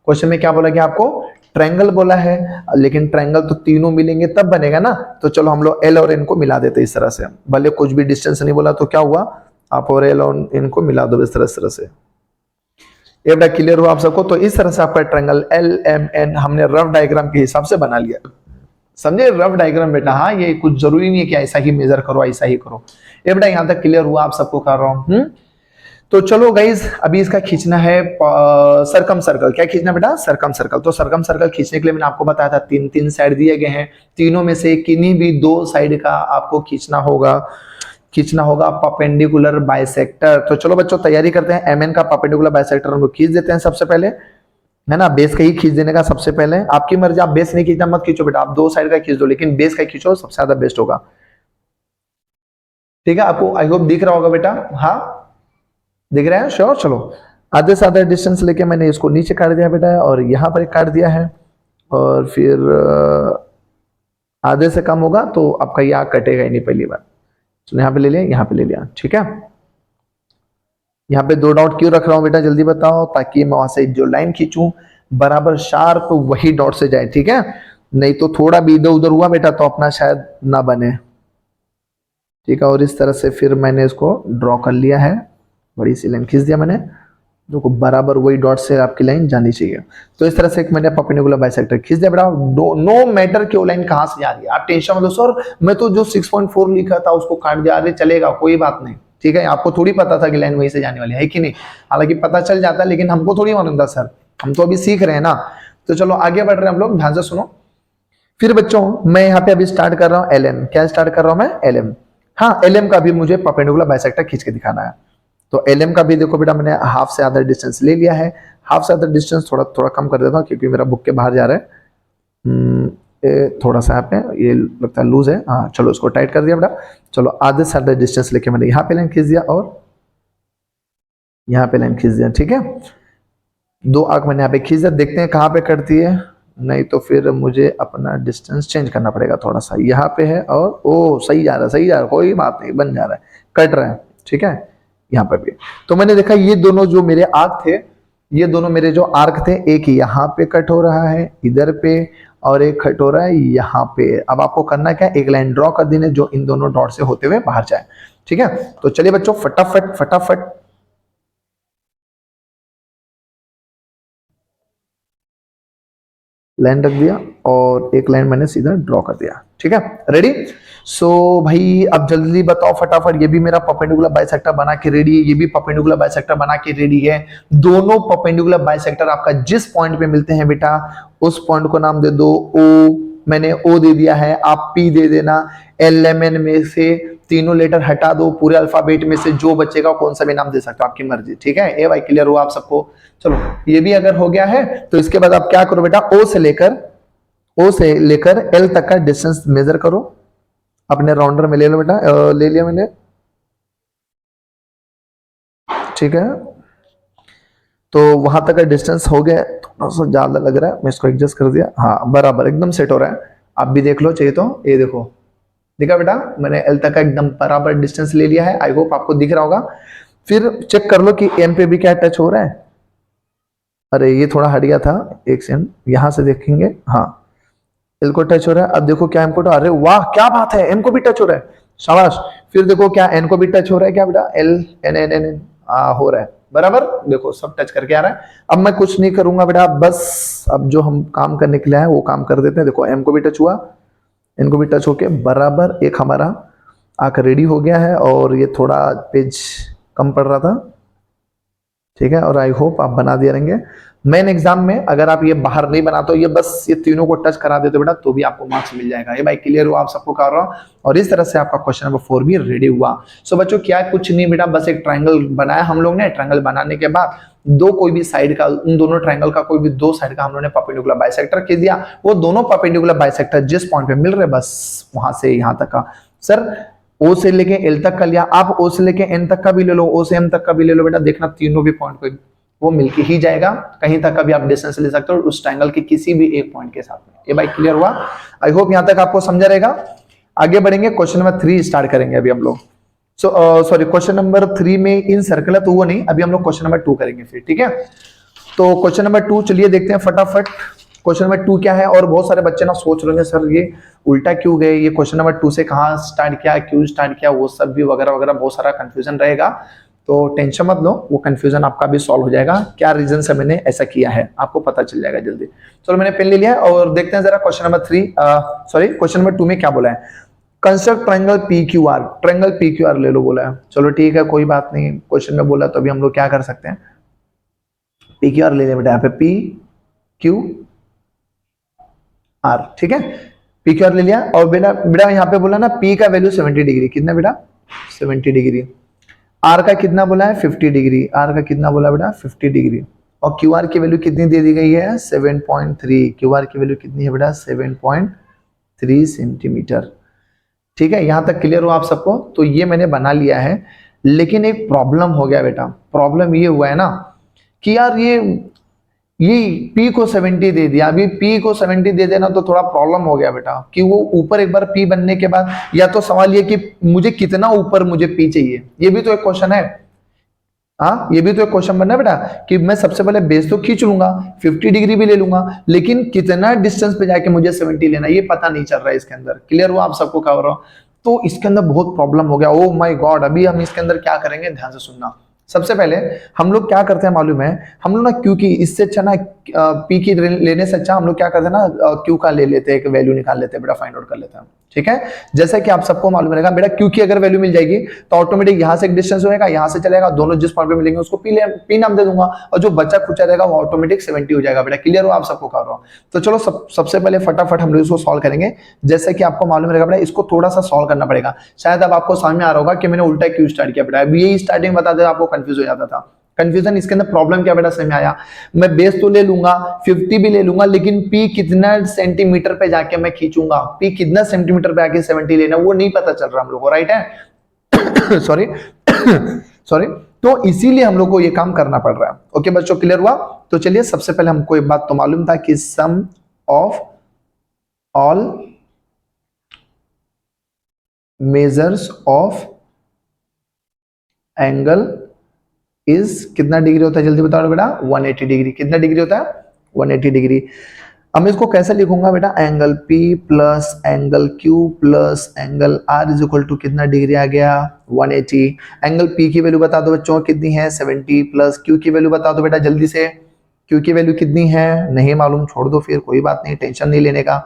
क्वेश्चन में क्या बोला कि आपको ट्रायंगल बोला है, लेकिन ट्रायंगल तो तीनों मिलेंगे तब बनेगा ना। तो चलो हम लोग L और N को मिला देते इस तरह से, भले कुछ भी डिस्टेंस नहीं बोला तो क्या हुआ, आप और L और N को मिला दो इस तरह से। ये बेटा क्लियर हुआ आप सबको। तो इस तरह से आपका ट्रायंगल LMN हमने रफ डायग्राम के हिसाब से बना लिया, समझे, रफ डायग्राम बेटा। हाँ ये कुछ जरूरी नहीं है कि ऐसा ही मेजर करो ऐसा ही करो। ये बेटा यहाँ तक क्लियर हुआ आप सबको कर रहा हूँ। तो चलो गाइज अभी इसका खींचना है सरकम सर्कल। क्या खींचना बेटा, सरकम सर्कल। तो सरकम सर्कल खींचने के लिए मैंने आपको बताया था तीन साइड दिए गए हैं, तीनों में से किन्हीं भी दो साइड का आपको खींचना होगा परपेंडिकुलर बाइसेक्टर। तो चलो बच्चों तैयारी करते हैं, MN का परपेंडिकुलर बाइसेक्टर हम लोग खींच देते हैं सबसे पहले, है ना। बेस का ही खींच देने का सबसे पहले, आपकी मर्जी, आप बेस नहीं खींचना मत खींचो बेटा, आप दो साइड का खींच दो, लेकिन बेस का खींचो सबसे ज्यादा बेस्ट होगा, ठीक है। आपको आई होप दिख रहा होगा बेटा, हाँ दिख रहा है, श्योर। चलो आधे से आधा डिस्टेंस लेके मैंने इसको नीचे काट दिया बेटा, और यहाँ पर काट दिया है, और फिर आधे से कम होगा तो आपका ये आग कटेगा ही नहीं पहली बार। चलो यहाँ पे ले लिया, यहाँ पे ले लिया, ठीक है। यहाँ पे दो डॉट क्यों रख रहा हूँ बेटा जल्दी बताओ, ताकि मैं वहां से जो लाइन खींचूं बराबर शार्प वही डॉट से जाए, ठीक है। नहीं तो थोड़ा भी इधर उधर हुआ बेटा तो अपना शायद ना बने, ठीक है। और इस तरह से फिर मैंने इसको ड्रॉ कर लिया है, बड़ी सी लाइन खींच दिया मैंने, देखो बराबर वही डॉट से आपकी लाइन जानी चाहिए। तो इस तरह से एक मैंने परपेंडिकुलर बाइसेक्टर खींच दिया बेटा। नो मैटर कि वो लाइन कहां से जा रही है, आप टेंशन मत लो सर मैं तो जो 6.4 लिखा था उसको काट दिया, अरे चलेगा कोई बात नहीं, ठीक है। आपको थोड़ी पता था कि लाइन वहीं से जाने वाली है कि नहीं, हालांकि पता चल जाता है लेकिन हमको थोड़ी मालूम था सर, हम तो अभी सीख रहे हैं ना। तो चलो आगे बढ़ रहे हैं हम लोग, ध्यान से सुनो। फिर बच्चों मैं यहाँ पे अभी स्टार्ट कर रहा हूँ LM, क्या स्टार्ट कर रहा हूँ मैं LM, हाँ LM का भी मुझे परपेंडिकुलर बाइसेक्टर खींच के दिखाना है। तो LM का भी देखो बेटा मैंने हाफ से आधा डिस्टेंस ले लिया है, हाफ से आधा डिस्टेंस थोड़ा थोड़ा कम कर देता हूँ क्योंकि मेरा बुक के बाहर जा रहा है, थोड़ा सा यहाँ पे ये लगता है लूज है, हाँ चलो इसको टाइट कर दिया बेटा। चलो आधे से आधा डिस्टेंस लेके मैंने यहाँ पे लाइन खींच दिया और यहाँ पे लाइन खींच दिया, ठीक है। दो आंख मैंने यहाँ पे खींच दिया, देखते हैं कहाँ पे कटती है, नहीं तो फिर मुझे अपना डिस्टेंस चेंज करना पड़ेगा थोड़ा सा। यहाँ पे है और ओ सही जा रहा है, कोई बात नहीं, बन जा रहा है, कट रहा है, ठीक है। यहाँ पर भी तो मैंने देखा ये दोनों जो मेरे आर्क थे, ये दोनों मेरे जो आर्क थे, एक यहाँ पे कट हो रहा है इधर पे, और एक कट हो रहा है यहाँ पे। अब आपको करना क्या है, एक लाइन ड्रॉ कर देनी है जो इन दोनों डॉट से होते हुए बाहर जाए। ठीक है, तो चलिए बच्चों फटाफट फटाफट लाइन रख दिया और एक लाइन मैंने सीधा ड्रॉ कर दिया। ठीक है, रेडी। सो भाई अब जल्दी बताओ फटाफट, ये भी मेरा परपेंडिकुलर बाइसेक्टर बना के रेडी है, ये भी परपेंडिकुलर बाइसेक्टर बना के रेडी है। दोनों परपेंडिकुलर बाइसेक्टर आपका जिस पॉइंट पे मिलते हैं बेटा उस पॉइंट को नाम दे दो ओ। मैंने ओ दे दिया है, आप पी दे देना। एल में से तीनों लेटर हटा दो, पूरे अल्फाबेट में से जो बचेगा कौन सा भी नाम दे सकते हो, आपकी मर्जी। ठीक है, ए भाई क्लियर हुआ आप सबको। चलो ये भी अगर हो गया है तो इसके बाद आप क्या करो बेटा, ओ से लेकर एल तक का डिस्टेंस मेजर करो। अपने राउंडर में ले लो बेटा, ले लिया मैंने। ठीक है, तो वहां तक का डिस्टेंस हो गया, थोड़ा सा ज्यादा लग रहा है, मैं इसको एडजस्ट कर दिया। हाँ बराबर एकदम सेट हो रहा है। आप भी देख लो चाहिए तो, ये देखो दिखा बेटा, मैंने एल तक का एकदम बराबर डिस्टेंस ले लिया है। आई होप आपको दिख रहा होगा। फिर चेक कर लो कि एम पे भी क्या टच हो रहा है। अरे ये थोड़ा हट गया था, एक सेकंड, यहां से देखेंगे। हाँ एल को टच हो रहा है। अब देखो क्या एम को, अरे वाह क्या बात है, एम को भी टच हो रहा है, शाबाश। फिर देखो क्या एन को भी टच हो रहा है, क्या बेटा L N N N N हो रहा है बराबर। देखो सब टच करके आ रहा है। अब मैं कुछ नहीं करूंगा बेटा, बस अब जो हम काम करने के लिए आए वो काम कर देते हैं। देखो एम को भी टच हुआ, इनको भी टच होके बराबर एक हमारा आकर रेडी हो गया है। और ये थोड़ा पेज कम पड़ रहा था। ठीक है, और आई होप आप बना दिए रहेंगे। मेन एग्जाम में अगर आप ये बाहर नहीं बनाते हो, ये बस ये तीनों को टच करा देते हो बेटा, तो भी आपको मार्क्स मिल जाएगा। ये भाई क्लियर हुआ आप सबको कर रहा हूं। और इस तरह से आपका क्वेश्चन नंबर 4 भी रेडी हुआ। सो बच्चों क्या कुछ नहीं बेटा, बस एक ट्रायंगल बनाया हम लोग ने। ट्रायंगल बनाने के बाद दो कोई भी साइड का, उन दोनों ट्रायंगल का कोई भी दो साइड का हम लोग ने परपेंडिकुलर बाइसेक्टर कर दिया। वो दोनों परपेंडिकुलर बाइसेक्टर जिस पॉइंट पे मिल रहे बस वहां से यहां तक का। सर ओ से लेके एल तक का लिया, आप ओ से लेके एन तक का भी ले लो, ओ से एम तक का भी ले लो बेटा, देखना तीनों भी पॉइंट को वो मिलके ही जाएगा। कहीं तक का भी आप डिस्टेंस ले सकते हो उस ट्रायंगल के किसी भी एक पॉइंट के साथ में। ये भाई क्लियर हुआ। आई होप यहां तक आपको समझा रहेगा। आगे बढ़ेंगे, क्वेश्चन नंबर 3 स्टार्ट करेंगे अभी हम लोग। सॉरी क्वेश्चन नंबर 3 में इन सर्कल है तो वो नहीं, अभी हम लोग क्वेश्चन नंबर 2 करेंगे फिर। ठीक है, तो क्वेश्चन नंबर 2 चलिए देखते हैं फटाफट। क्वेश्चन नंबर 2 क्या है, और बहुत सारे बच्चे ना सोच रहे हैं सर ये उल्टा क्यों गए, ये क्वेश्चन नंबर 2 से कहाँ स्टार्ट किया, क्यों स्टार्ट किया, वो सब भी वगैरह वगैरह बहुत सारा कंफ्यूजन रहेगा। तो टेंशन मत लो, वो कंफ्यूजन आपका भी सॉल्व हो जाएगा। क्या रीजन से मैंने ऐसा किया है आपको पता चल जाएगा जल्दी। चलो मैंने पेन ले लिया है और देखते हैं जरा question number 3 sorry question number 2 में क्या बोला है। Construct triangle P Q R, triangle P Q R ले लो बोला है। चलो ठीक है कोई बात नहीं, क्वेश्चन में बोला तो अभी हम लोग क्या कर सकते हैं, पी क्यू आर ले लें बेटा, यहाँ पे पी क्यू आर। ठीक है, पी क्यू आर ले लिया। और बेटा बेटा यहाँ पे बोला ना पी का वैल्यू 70 डिग्री, कितना बेटा 70 डिग्री। आर का कितना बोला है 50 डिग्री, आर का कितना बोला बेटा 50 डिग्री। और क्यू आर की वैल्यू कितनी दे दी गई है 7.3, क्यू आर की वैल्यू कितनी है बेटा 7.3 सेंटीमीटर। ठीक है, यहां तक क्लियर हो आप सबको। तो ये मैंने बना लिया है, लेकिन एक प्रॉब्लम हो गया बेटा। प्रॉब्लम ये हुआ है ना कि यार ये P को 70 दे दिया। अभी P को 70 दे देना तो थोड़ा प्रॉब्लम हो गया बेटा, कि वो ऊपर एक बार P बनने के बाद, या तो सवाल ये कि मुझे कितना ऊपर मुझे P चाहिए, ये भी तो एक क्वेश्चन है। हाँ ये भी तो एक क्वेश्चन बनना है बेटा, कि मैं सबसे पहले बेस तो खींच लूंगा, 50 डिग्री भी ले लूंगा, लेकिन कितना डिस्टेंस पे जाके मुझे 70 लेना ये पता नहीं चल रहा है इसके अंदर। क्लियर हुआ आप सबको क्या हो रहा हो। तो इसके अंदर बहुत प्रॉब्लम हो गया। ओ माय गॉड, अभी हम इसके अंदर क्या करेंगे ध्यान से सुनना। सबसे पहले हम लोग क्या करते हैं मालूम है, हम लोग ना क्योंकि इससे अच्छा ना पी की लेने से अच्छा हम लोग क्या करते हैं ना क्यू का ले लेते हैं, एक वैल्यू निकाल लेते हैं बेटा, फाइंड आउट कर लेते हैं। ठीक है, जैसा कि आप सबको मालूम रहेगा बेटा, क्यू की अगर वैल्यू मिल जाएगी तो ऑटोमेटिक यहाँ से एक डिस्टेंस होगा, यहाँ से चलेगा, दोनों जिस पॉइंट पे मिलेंगे उसको पी नाम दे दूंगा, और जो बच्चा खुचा रहेगा वो ऑटोमेटिक 70 हो जाएगा बेटा। क्लियर हो आप सबको कर रहा हूँ। तो चलो सबसे पहले फटाफट हम लोग इसको सॉल्व करेंगे। जैसे कि आपको मालूम रहेगा बेटा, इसको थोड़ा सा सॉल्व करना पड़ेगा। शायद अब आपको समझ में आ रहा होगा कि मैंने उल्टा क्यों स्टार्ट किया बेटा। अभी यही स्टार्टिंग बता दे आपको कंफ्यूज हो जाता था। कंफ्यूजन इसके अंदर प्रॉब्लम क्या बेटा समझ में आया। मैं बेस तो ले लूंगा, 50 भी ले लूंगा, लेकिन पी कितना सेंटीमीटर पे जाके मैं खींचूंगा, पी कितना सेंटीमीटर पे आके 70 लेना वो नहीं पता चल रहा हम लोग को, राइट है। सॉरी सॉरी, तो इसीलिए हम लोग को ये काम करना पड़ रहा है। ओके बच्चों क्लियर हुआ। तो चलिए सबसे पहले हमको एक बात तो मालूम था कि sum of all measures of angle is कितना डिग्री होता है, जल्दी बताओ बेटा 180 डिग्री। कितना डिग्री होता है 180 डिग्री। अब मैं इसको कैसे लिखूंगा बेटा, angle P plus angle Q plus angle R is equal to कितना डिग्री आ गया 180। एंगल P की वैल्यू बता दो बच्चों कितनी है 70 प्लस Q की वैल्यू बता दो बेटा जल्दी से, Q की वैल्यू कितनी है नहीं मालूम, छोड़ दो फिर कोई बात नहीं, टेंशन नहीं लेने का।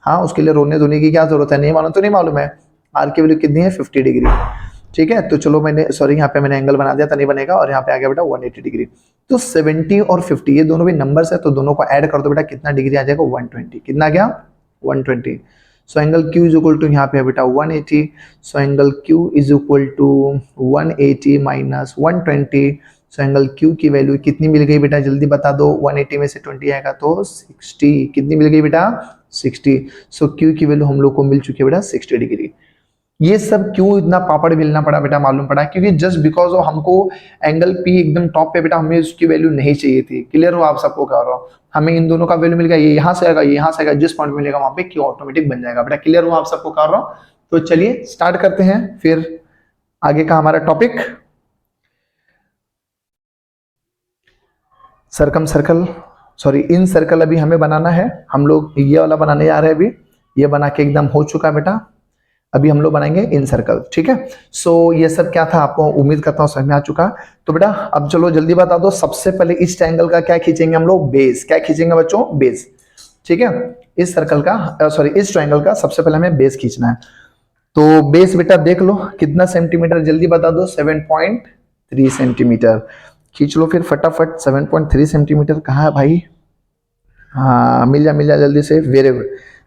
हाँ उसके लिए रोने धोने की क्या जरूरत है, नहीं मालूम तो नहीं मालूम है। R की वैल्यू कितनी है 50 डिग्री। ठीक है तो चलो मैंने सॉरी यहाँ पे मैंने एंगल बना दिया था, नहीं बनेगा, और यहाँ पे आ गया बेटा 180 डिग्री। तो 70 और 50 ये दोनों भी नंबर्स है, तो दोनों को ऐड कर दो बेटा, कितना डिग्री आ जाएगा 120। कितना आ गया 120। So angle Q is equal to यहाँ पे है बेटा 180। So angle Q is equal to 180 minus 120। So angle Q की वैल्यू कितनी मिल गई बेटा जल्दी बता दो, 180 में से 20 आएगा तो 60। कितनी मिल गई बेटा 60। सो Q की वैल्यू हम लोग को मिल चुकी है बेटा 60 डिग्री। ये सब क्यों इतना पापड़ बेलना पड़ा बेटा मालूम पड़ा, क्योंकि जस्ट बिकॉज ऑफ हमको एंगल P एकदम टॉप पे बेटा, हमें उसकी वैल्यू नहीं चाहिए थी। क्लियर हो आप सबको कह रहा हूँ, हमें इन दोनों का वैल्यू मिल गया, ये यहाँ से आएगा ये यहाँ से आएगा, जिस पॉइंट मिलेगा वहां पे Q ऑटोमेटिक बन जाएगा बेटा। क्लियर हो आप सबको कह रहा हूँ। तो चलिए स्टार्ट करते हैं फिर आगे का हमारा टॉपिक, सर्कम सर्कल सॉरी इन सर्कल अभी हमें बनाना है। हम लोग ये वाला बनाने जा रहे हैं, अभी ये बना के एकदम हो चुका है बेटा, अभी हम लोग बनाएंगे इन सर्कल। ठीक है सो ये सब क्या था आपको उम्मीद करता हूँ समझ में आ चुका। तो बेटा अब चलो जल्दी बता दो, सबसे पहले इस ट्रायंगल का क्या खींचेंगे हम लोग, बेस। क्या खींचेंगे बच्चों, बेस। ठीक है इस सर्कल का सॉरी इस ट्रायंगल का सबसे पहले हमें बेस खींचना है। तो बेस बेटा देख लो कितना सेंटीमीटर जल्दी बता दो, 7.3 सेंटीमीटर। खींच लो फिर फटाफट, 7.3 सेंटीमीटर कहाँ है भाई, हाँ मिल जा जल्दी से, वेरी गुड।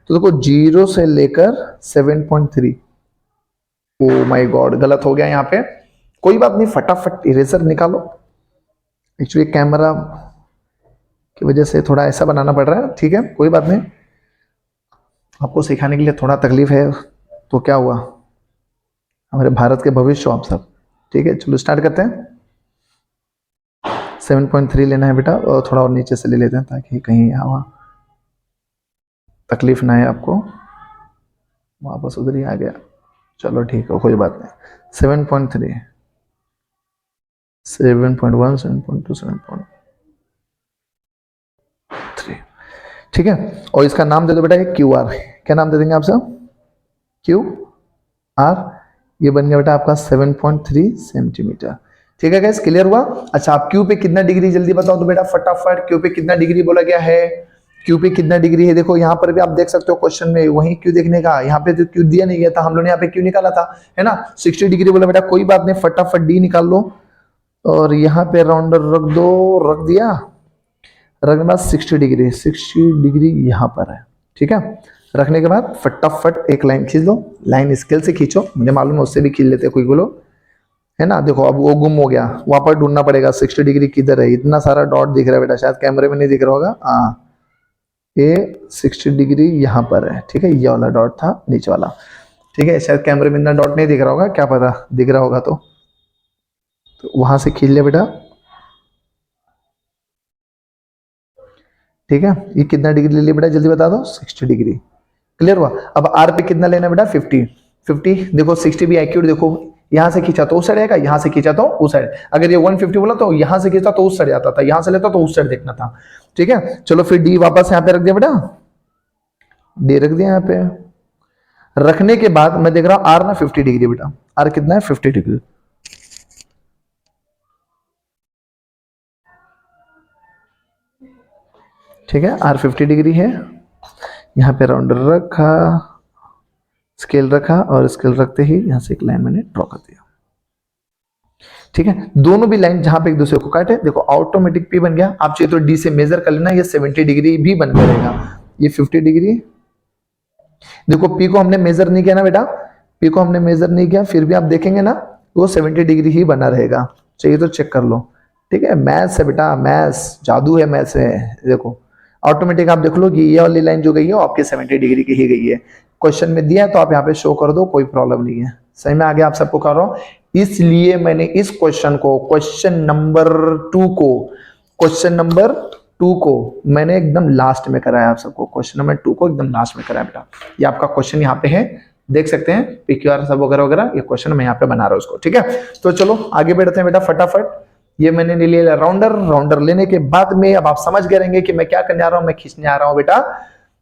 तो देखो 0 से लेकर 7.3, ओ माय गॉड गलत हो गया यहाँ पे, कोई बात नहीं फटाफट इरेजर निकालो। एक्चुअली कैमरा की वजह से थोड़ा ऐसा बनाना पड़ रहा है, ठीक है कोई बात नहीं, आपको सिखाने के लिए थोड़ा तकलीफ है तो क्या हुआ, हमारे भारत के भविष्य आप सब। ठीक है चलो स्टार्ट करते हैं। 7.3 लेना है बेटा, और थोड़ा और नीचे से ले लेते हैं ताकि कहीं यहाँ तकलीफ ना है आपको। वापस उधर ही आ गया, चलो ठीक है कोई बात नहीं। 7.3 7.1 7.2 7.3 ठीक है, और इसका नाम दे दो बेटा क्यू आर। क्या नाम दे देंगे आप सब, क्यू आर। ये बन गया बेटा आपका 7.3 सेंटीमीटर। ठीक है गाइस क्लियर हुआ। अच्छा आप क्यू पे कितना डिग्री जल्दी बताओ तो बेटा फटाफट, क्यू पे कितना डिग्री बोला गया है, क्यू पे कितना डिग्री है। देखो यहाँ पर भी आप देख सकते हो क्वेश्चन में, वही क्यू देखने का, यहाँ पे तो क्यू दिया नहीं गया था, हम लोगों ने यहाँ पे क्यू निकाला था है ना, 60 डिग्री बोला बेटा, कोई बात नहीं फटाफट डी निकाल लो, और यहाँ पे राउंडर रख दो, रख दिया, रखने के बाद 60 डिग्री यहाँ पर है। ठीक है रखने के बाद फटाफट एक लाइन खींच लो, लाइन स्केल से खींचो, मुझे मालूम है उससे भी खींच लेते कोई लोग है ना। देखो अब वो गुम हो गया, वहां पर ढूंढना पड़ेगा 60 डिग्री किधर है, इतना सारा डॉट दिख रहा है बेटा, शायद कैमरे में नहीं दिख रहा होगा। हाँ ये 60 डिग्री यहाँ पर है। ठीक है ये वाला डॉट था नीचे वाला, ठीक है शायद कैमरे में इतना डॉट नहीं दिख रहा होगा, क्या पता दिख रहा होगा तो वहां से खींच ले बेटा। ठीक है ये कितना डिग्री ले लिया बेटा जल्दी बता दो, 60 डिग्री। क्लियर हुआ। अब आर पे कितना लेना बेटा 50 देखो 60 भी एक्यूरेट, देखो यहां से खींचा तो उस साइड आएगा, यहां से खींचा तो उस साइड, अगर ये 150 बोला तो यहां से खींचा तो उस साइड आता था, यहां से लेता तो उस साइड देखना था। ठीक है चलो फिर डी वापस यहां पे रख दिया बेटा, डी रख दिया यहां पे, रखने के बाद मैं देख रहा हूं आर ना 50 डिग्री बेटा, आर कितना है 50 डिग्री। ठीक है आर 50 डिग्री है, यहाँ पे राउंडर रखा, स्केल रखा, और स्केल रखते ही यहाँ से एक लाइन मैंने ड्रॉ कर दिया। ठीक है दोनों भी लाइन जहां पे एक दूसरे को काटे, देखो ऑटोमेटिक पी बन गया। आप चाहिए तो डी से मेजर कर लेना, ये 70 डिग्री भी बन करेगा, ये 50 डिग्री। देखो पी को हमने मेजर नहीं किया ना बेटा, पी को हमने मेजर नहीं किया, फिर भी आप देखेंगे ना वो 70 डिग्री ही बना रहेगा, चाहिए तो चेक कर लो। ठीक है मैथ्स है बेटा, मैथ्स जादू है, मैथ्स है। देखो ऑटोमेटिक आप देख लो कि ये वाली लाइन जो गई है वो आपके 70 डिग्री की ही गई है, क्वेश्चन में दिया है तो आप यहाँ पे शो कर दो, कोई प्रॉब्लम नहीं है। सही में आगे आप सबको कर रहा हूं, इसलिए मैंने इस क्वेश्चन को, क्वेश्चन नंबर 2 को मैंने एकदम लास्ट में कराया आप सबको, क्वेश्चन नंबर 2 को एकदम लास्ट में कराया बेटा। ये आपका क्वेश्चन यहाँ पे है, देख सकते हैं PQR सब वगैरह वगैरह, ये क्वेश्चन मैं यहाँ पे बना रहा हूँ उसको। ठीक है तो चलो आगे बढ़ते हैं बेटा फटाफट। ये मैंने ले लिया राउंडर। राउंडर लेने के बाद में अब आप समझ गए रहेंगे कि मैं क्या करने आ रहा हूं। मैं खींचने आ रहा हूं बेटा,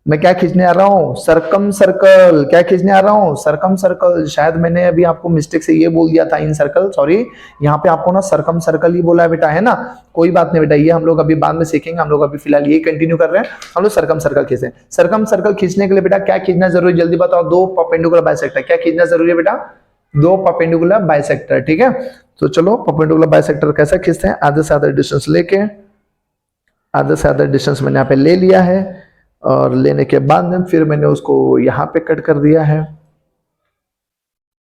मैं क्या खींचने आ रहा हूं, सरकम सर्कल। क्या खींचने आ रहा हूं, सरकम सर्कल। शायद मैंने अभी आपको मिस्टेक से ये बोल दिया था इन सर्कल, सॉरी। यहाँ पे आपको ना सरकम सर्कल ही बोला है बेटा, है ना। कोई बात नहीं बेटा, ये हम लोग अभी बाद में सीखेंगे। हम लोग अभी फिलहाल ये कंटिन्यू कर रहे हैं। हम लोग सरकम सर्कल खींचे। सरकम सर्कल खींचने के लिए बेटा क्या खींचना जरूरी, जल्दी बताओ। दो परपेंडिकुलर बाइसेक्टर। क्या खींचना जरूरी है बेटा, दो परपेंडिकुलर बाइसेक्टर। ठीक है, तो चलो परपेंडिकुलर बाइसेक्टर कैसे खींचते हैं। आधे से आधे डिस्टेंस लेके, आधे से आधे डिस्टेंस मैंने यहाँ पे ले लिया है, और लेने के बाद में फिर मैंने उसको यहाँ पे कट कर दिया है।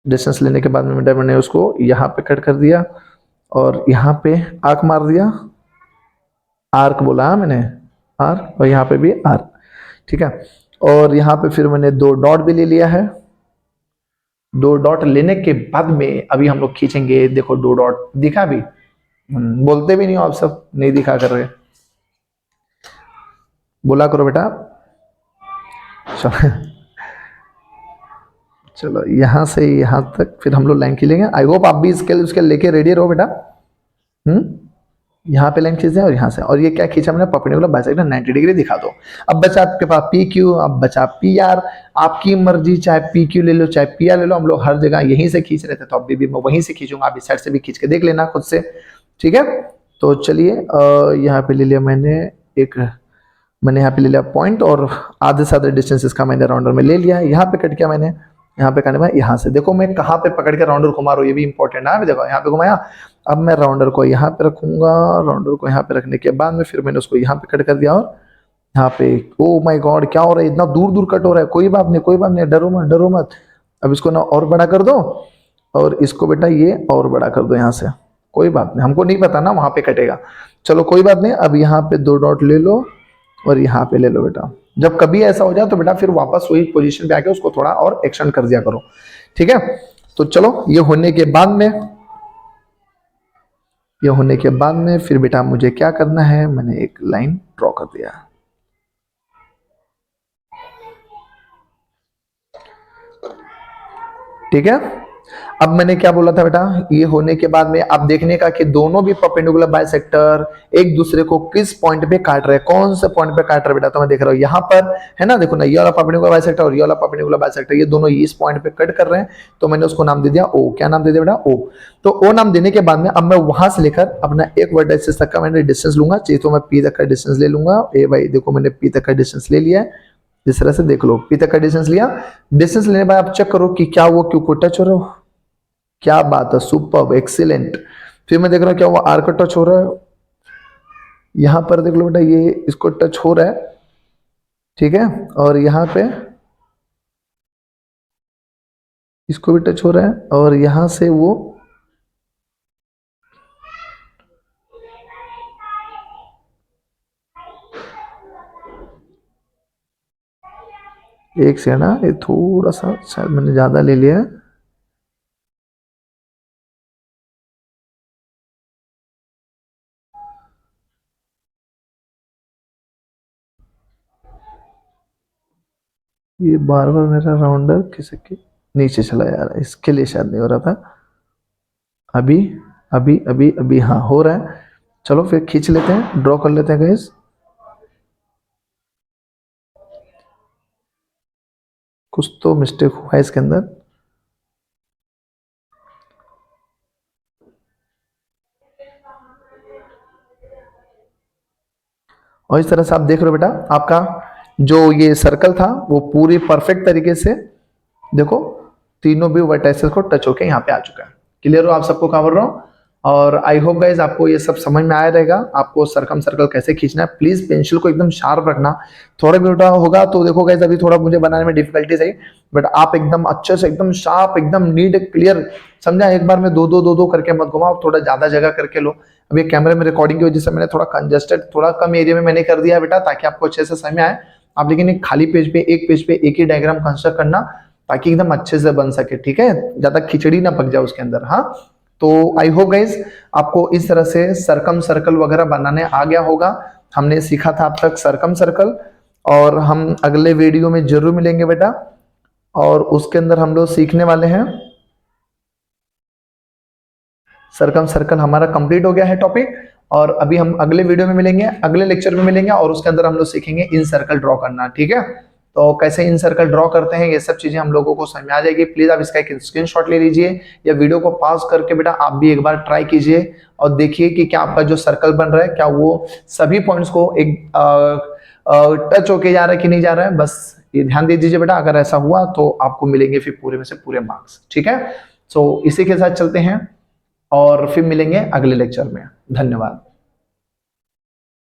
डिस्टेंस लेने के बाद में मैंने उसको यहाँ पे कट कर दिया, और यहाँ पे आर्क मार दिया। आर्क बोला है मैंने, आर्क, और यहाँ पे भी आर्क। ठीक है, और यहाँ पे फिर मैंने दो डॉट भी ले लिया है। दो डॉट लेने के बाद में अभी हम लोग खींचेंगे। देखो दो डॉट दिखा भी, बोलते भी नहीं हो आप सब, नहीं दिखा कर रहे, बोला करो बेटा। चलो यहां से यहां तक फिर हम लोग लाइन खींचेंगे। आई होप आप भी स्केल उसके लेके रेडी रहो बेटा। यहाँ पे लाइन खींचते हैं, और यहाँ से, और ये क्या खींचा मैंने, परपेंडिकुलर बाइसेक्टर 90 डिग्री दिखा दो। अब बचा आपके पास पी क्यू, अब बचा पी आर। आपकी मर्जी, चाहे पी क्यू ले लो चाहे पी आर ले लो, हम लोग हर जगह यहीं से खींच रहे थे, तो अभी भी मैं वहीं से खींचूंगा। आप इस साइड से भी खींच के देख लेना खुद से। ठीक है, तो चलिए यहाँ पे ले लिया मैंने एक, मैंने यहाँ पे ले लिया पॉइंट, और आधे से आधे डिस्टेंस इसका मैंने राउंडर में ले लिया है। यहाँ पे कट किया मैंने, यहाँ पे करने में, यहाँ से देखो मैं कहाँ पे पकड़ के राउंडर घुमा रहा हूँ, ये भी इंपॉर्टेंट है। देखो यहाँ पे घुमाया, अब मैं राउंडर को यहाँ पे रखूंगा। राउंडर को यहाँ पे रखने के बाद में फिर मैंने उसको यहाँ पे कट कर दिया, और यहाँ पे, ओ माय गॉड क्या हो रहा है, इतना दूर दूर कट हो रहा है। कोई बात नहीं, कोई बात नहीं, डरो मत, डरो मत। अब इसको ना और बड़ा कर दो, और इसको बेटा ये और बड़ा कर दो यहाँ से। कोई बात नहीं, हमको नहीं पता ना वहां पे कटेगा। चलो कोई बात नहीं, अब यहाँ पे दो डॉट ले लो, और यहाँ पे ले लो बेटा। जब कभी ऐसा हो जाए तो बेटा फिर वापस वही पोजीशन पे आके उसको थोड़ा और एक्सटेंड कर दिया करो। ठीक है, तो चलो ये होने के बाद में, ये होने के बाद में फिर बेटा मुझे क्या करना है, मैंने एक लाइन ड्रॉ कर दिया। ठीक है, अब मैंने क्या बोला था बेटा, ये होने के बाद में आप देखने का कि दोनों भी परपेंडिकुलर बाइसेक्टर एक दूसरे को किस पॉइंट पे काट रहे हैं, कौन से पॉइंट पे काट रहे बेटा। तो मैं देख रहा हूँ यहाँ पर, है ना, देखो ना, ये वाला परपेंडिकुलर बाइसेक्टर और ये वाला परपेंडिकुलर बाइसेक्टर, ये दोनों इस पॉइंट पे कट कर रहे हैं। तो मैंने उसको नाम दे दिया ओ। क्या नाम दे दिया बेटा, ओ। तो ओ नाम देने के बाद में अब मैं वहां से लेकर अपना एक वर्टेक्स तक का मैंने डिस्टेंस लूंगा। चाहिए तो मैं पी तक का डिस्टेंस ले लूंगा। ए भाई देखो मैंने पी तक का डिस्टेंस ले लिया है, इस तरह से देख लो, पी तक का डिस्टेंस लिया। डिस्टेंस लेने के बाद आप चेक करो कि क्या वो क्यू को टच हो रहा हो। क्या बात है, सुपर्ब, एक्सीलेंट। फिर मैं देख रहा हूं क्या वो आर का टच हो रहा है। यहां पर देख लो बेटा, ये इसको टच हो रहा है। ठीक है, और यहां पे इसको भी टच हो रहा है, और यहां से वो, एक से ना, ये थोड़ा सा शायद मैंने ज्यादा ले लिया है। ये बार बार मेरा राउंडर खिसक के नीचे चला जा रहा है, इसके लिए शायद नहीं हो रहा था। अभी अभी अभी अभी हाँ हो रहा है। चलो फिर खींच लेते हैं, ड्रॉ कर लेते हैं गाइस। कुछ तो मिस्टेक हुआ है इसके अंदर। और इस तरह से आप देख रहे हो बेटा, आपका जो ये सर्कल था वो पूरी परफेक्ट तरीके से, देखो तीनों भी वर्टेक्सेस को टच होके यहाँ पे आ चुका है। क्लियर हो आप सबको, कहा बोल रहा हूँ। और आई होप गाइज आपको ये सब समझ में आया रहेगा। आपको सरकम सर्कल कैसे खींचना है, प्लीज पेंसिल को एकदम शार्प रखना। थोड़ा भी उल्टा होगा तो देखो गाइज, अभी थोड़ा मुझे बनाने में डिफिकल्टीज आई, बट आप एकदम अच्छे से, एकदम शार्प, एकदम नीट क्लियर, समझा। एक बार में दो करके मत घुमाओ, थोड़ा ज्यादा जगह करके लो। अभी कैमरे में रिकॉर्डिंग की वजह से मैंने थोड़ा कंजेस्टेड, थोड़ा कम एरिया में मैंने कर दिया बेटा, ताकि आपको अच्छे से समझ में आए। आप लेकिन एक खाली पेज पे, एक पेज पे एक ही डायग्राम कंस्ट्रक्ट करना, ताकि एकदम अच्छे से बन सके। ठीक है, ज्यादा खिचड़ी ना पक जाए उसके अंदर। हाँ, तो आई होप गाइज आपको इस तरह से सरकम सर्कल वगैरह बनाने आ गया होगा। हमने सीखा था अब तक सरकम सर्कल, और हम अगले वीडियो में जरूर मिलेंगे बेटा, और उसके अंदर हम लोग सीखने वाले हैं सर्कम सर्कल हमारा कंप्लीट हो गया है टॉपिक, और अभी हम अगले वीडियो में मिलेंगे, अगले लेक्चर में मिलेंगे, और उसके अंदर हम लोग सीखेंगे इन सर्कल ड्रॉ करना। ठीक है, तो कैसे इन सर्कल ड्रॉ करते हैं, ये सब चीजें हम लोगों को समझ में आ जाएगी। प्लीज आप इसका एक स्क्रीनशॉट ले लीजिए, या वीडियो को पॉज करके बेटा आप भी एक बार ट्राई कीजिए और देखिए कि क्या आपका जो सर्कल बन रहा है, क्या वो सभी पॉइंट्स को एक टच होके जा रहा है कि नहीं जा रहा है। बस ये ध्यान दे दीजिए बेटा, अगर ऐसा हुआ तो आपको मिलेंगे फिर पूरे में से पूरे मार्क्स। ठीक है, सो इसी के साथ चलते हैं और फिर मिलेंगे अगले लेक्चर में। धन्यवाद।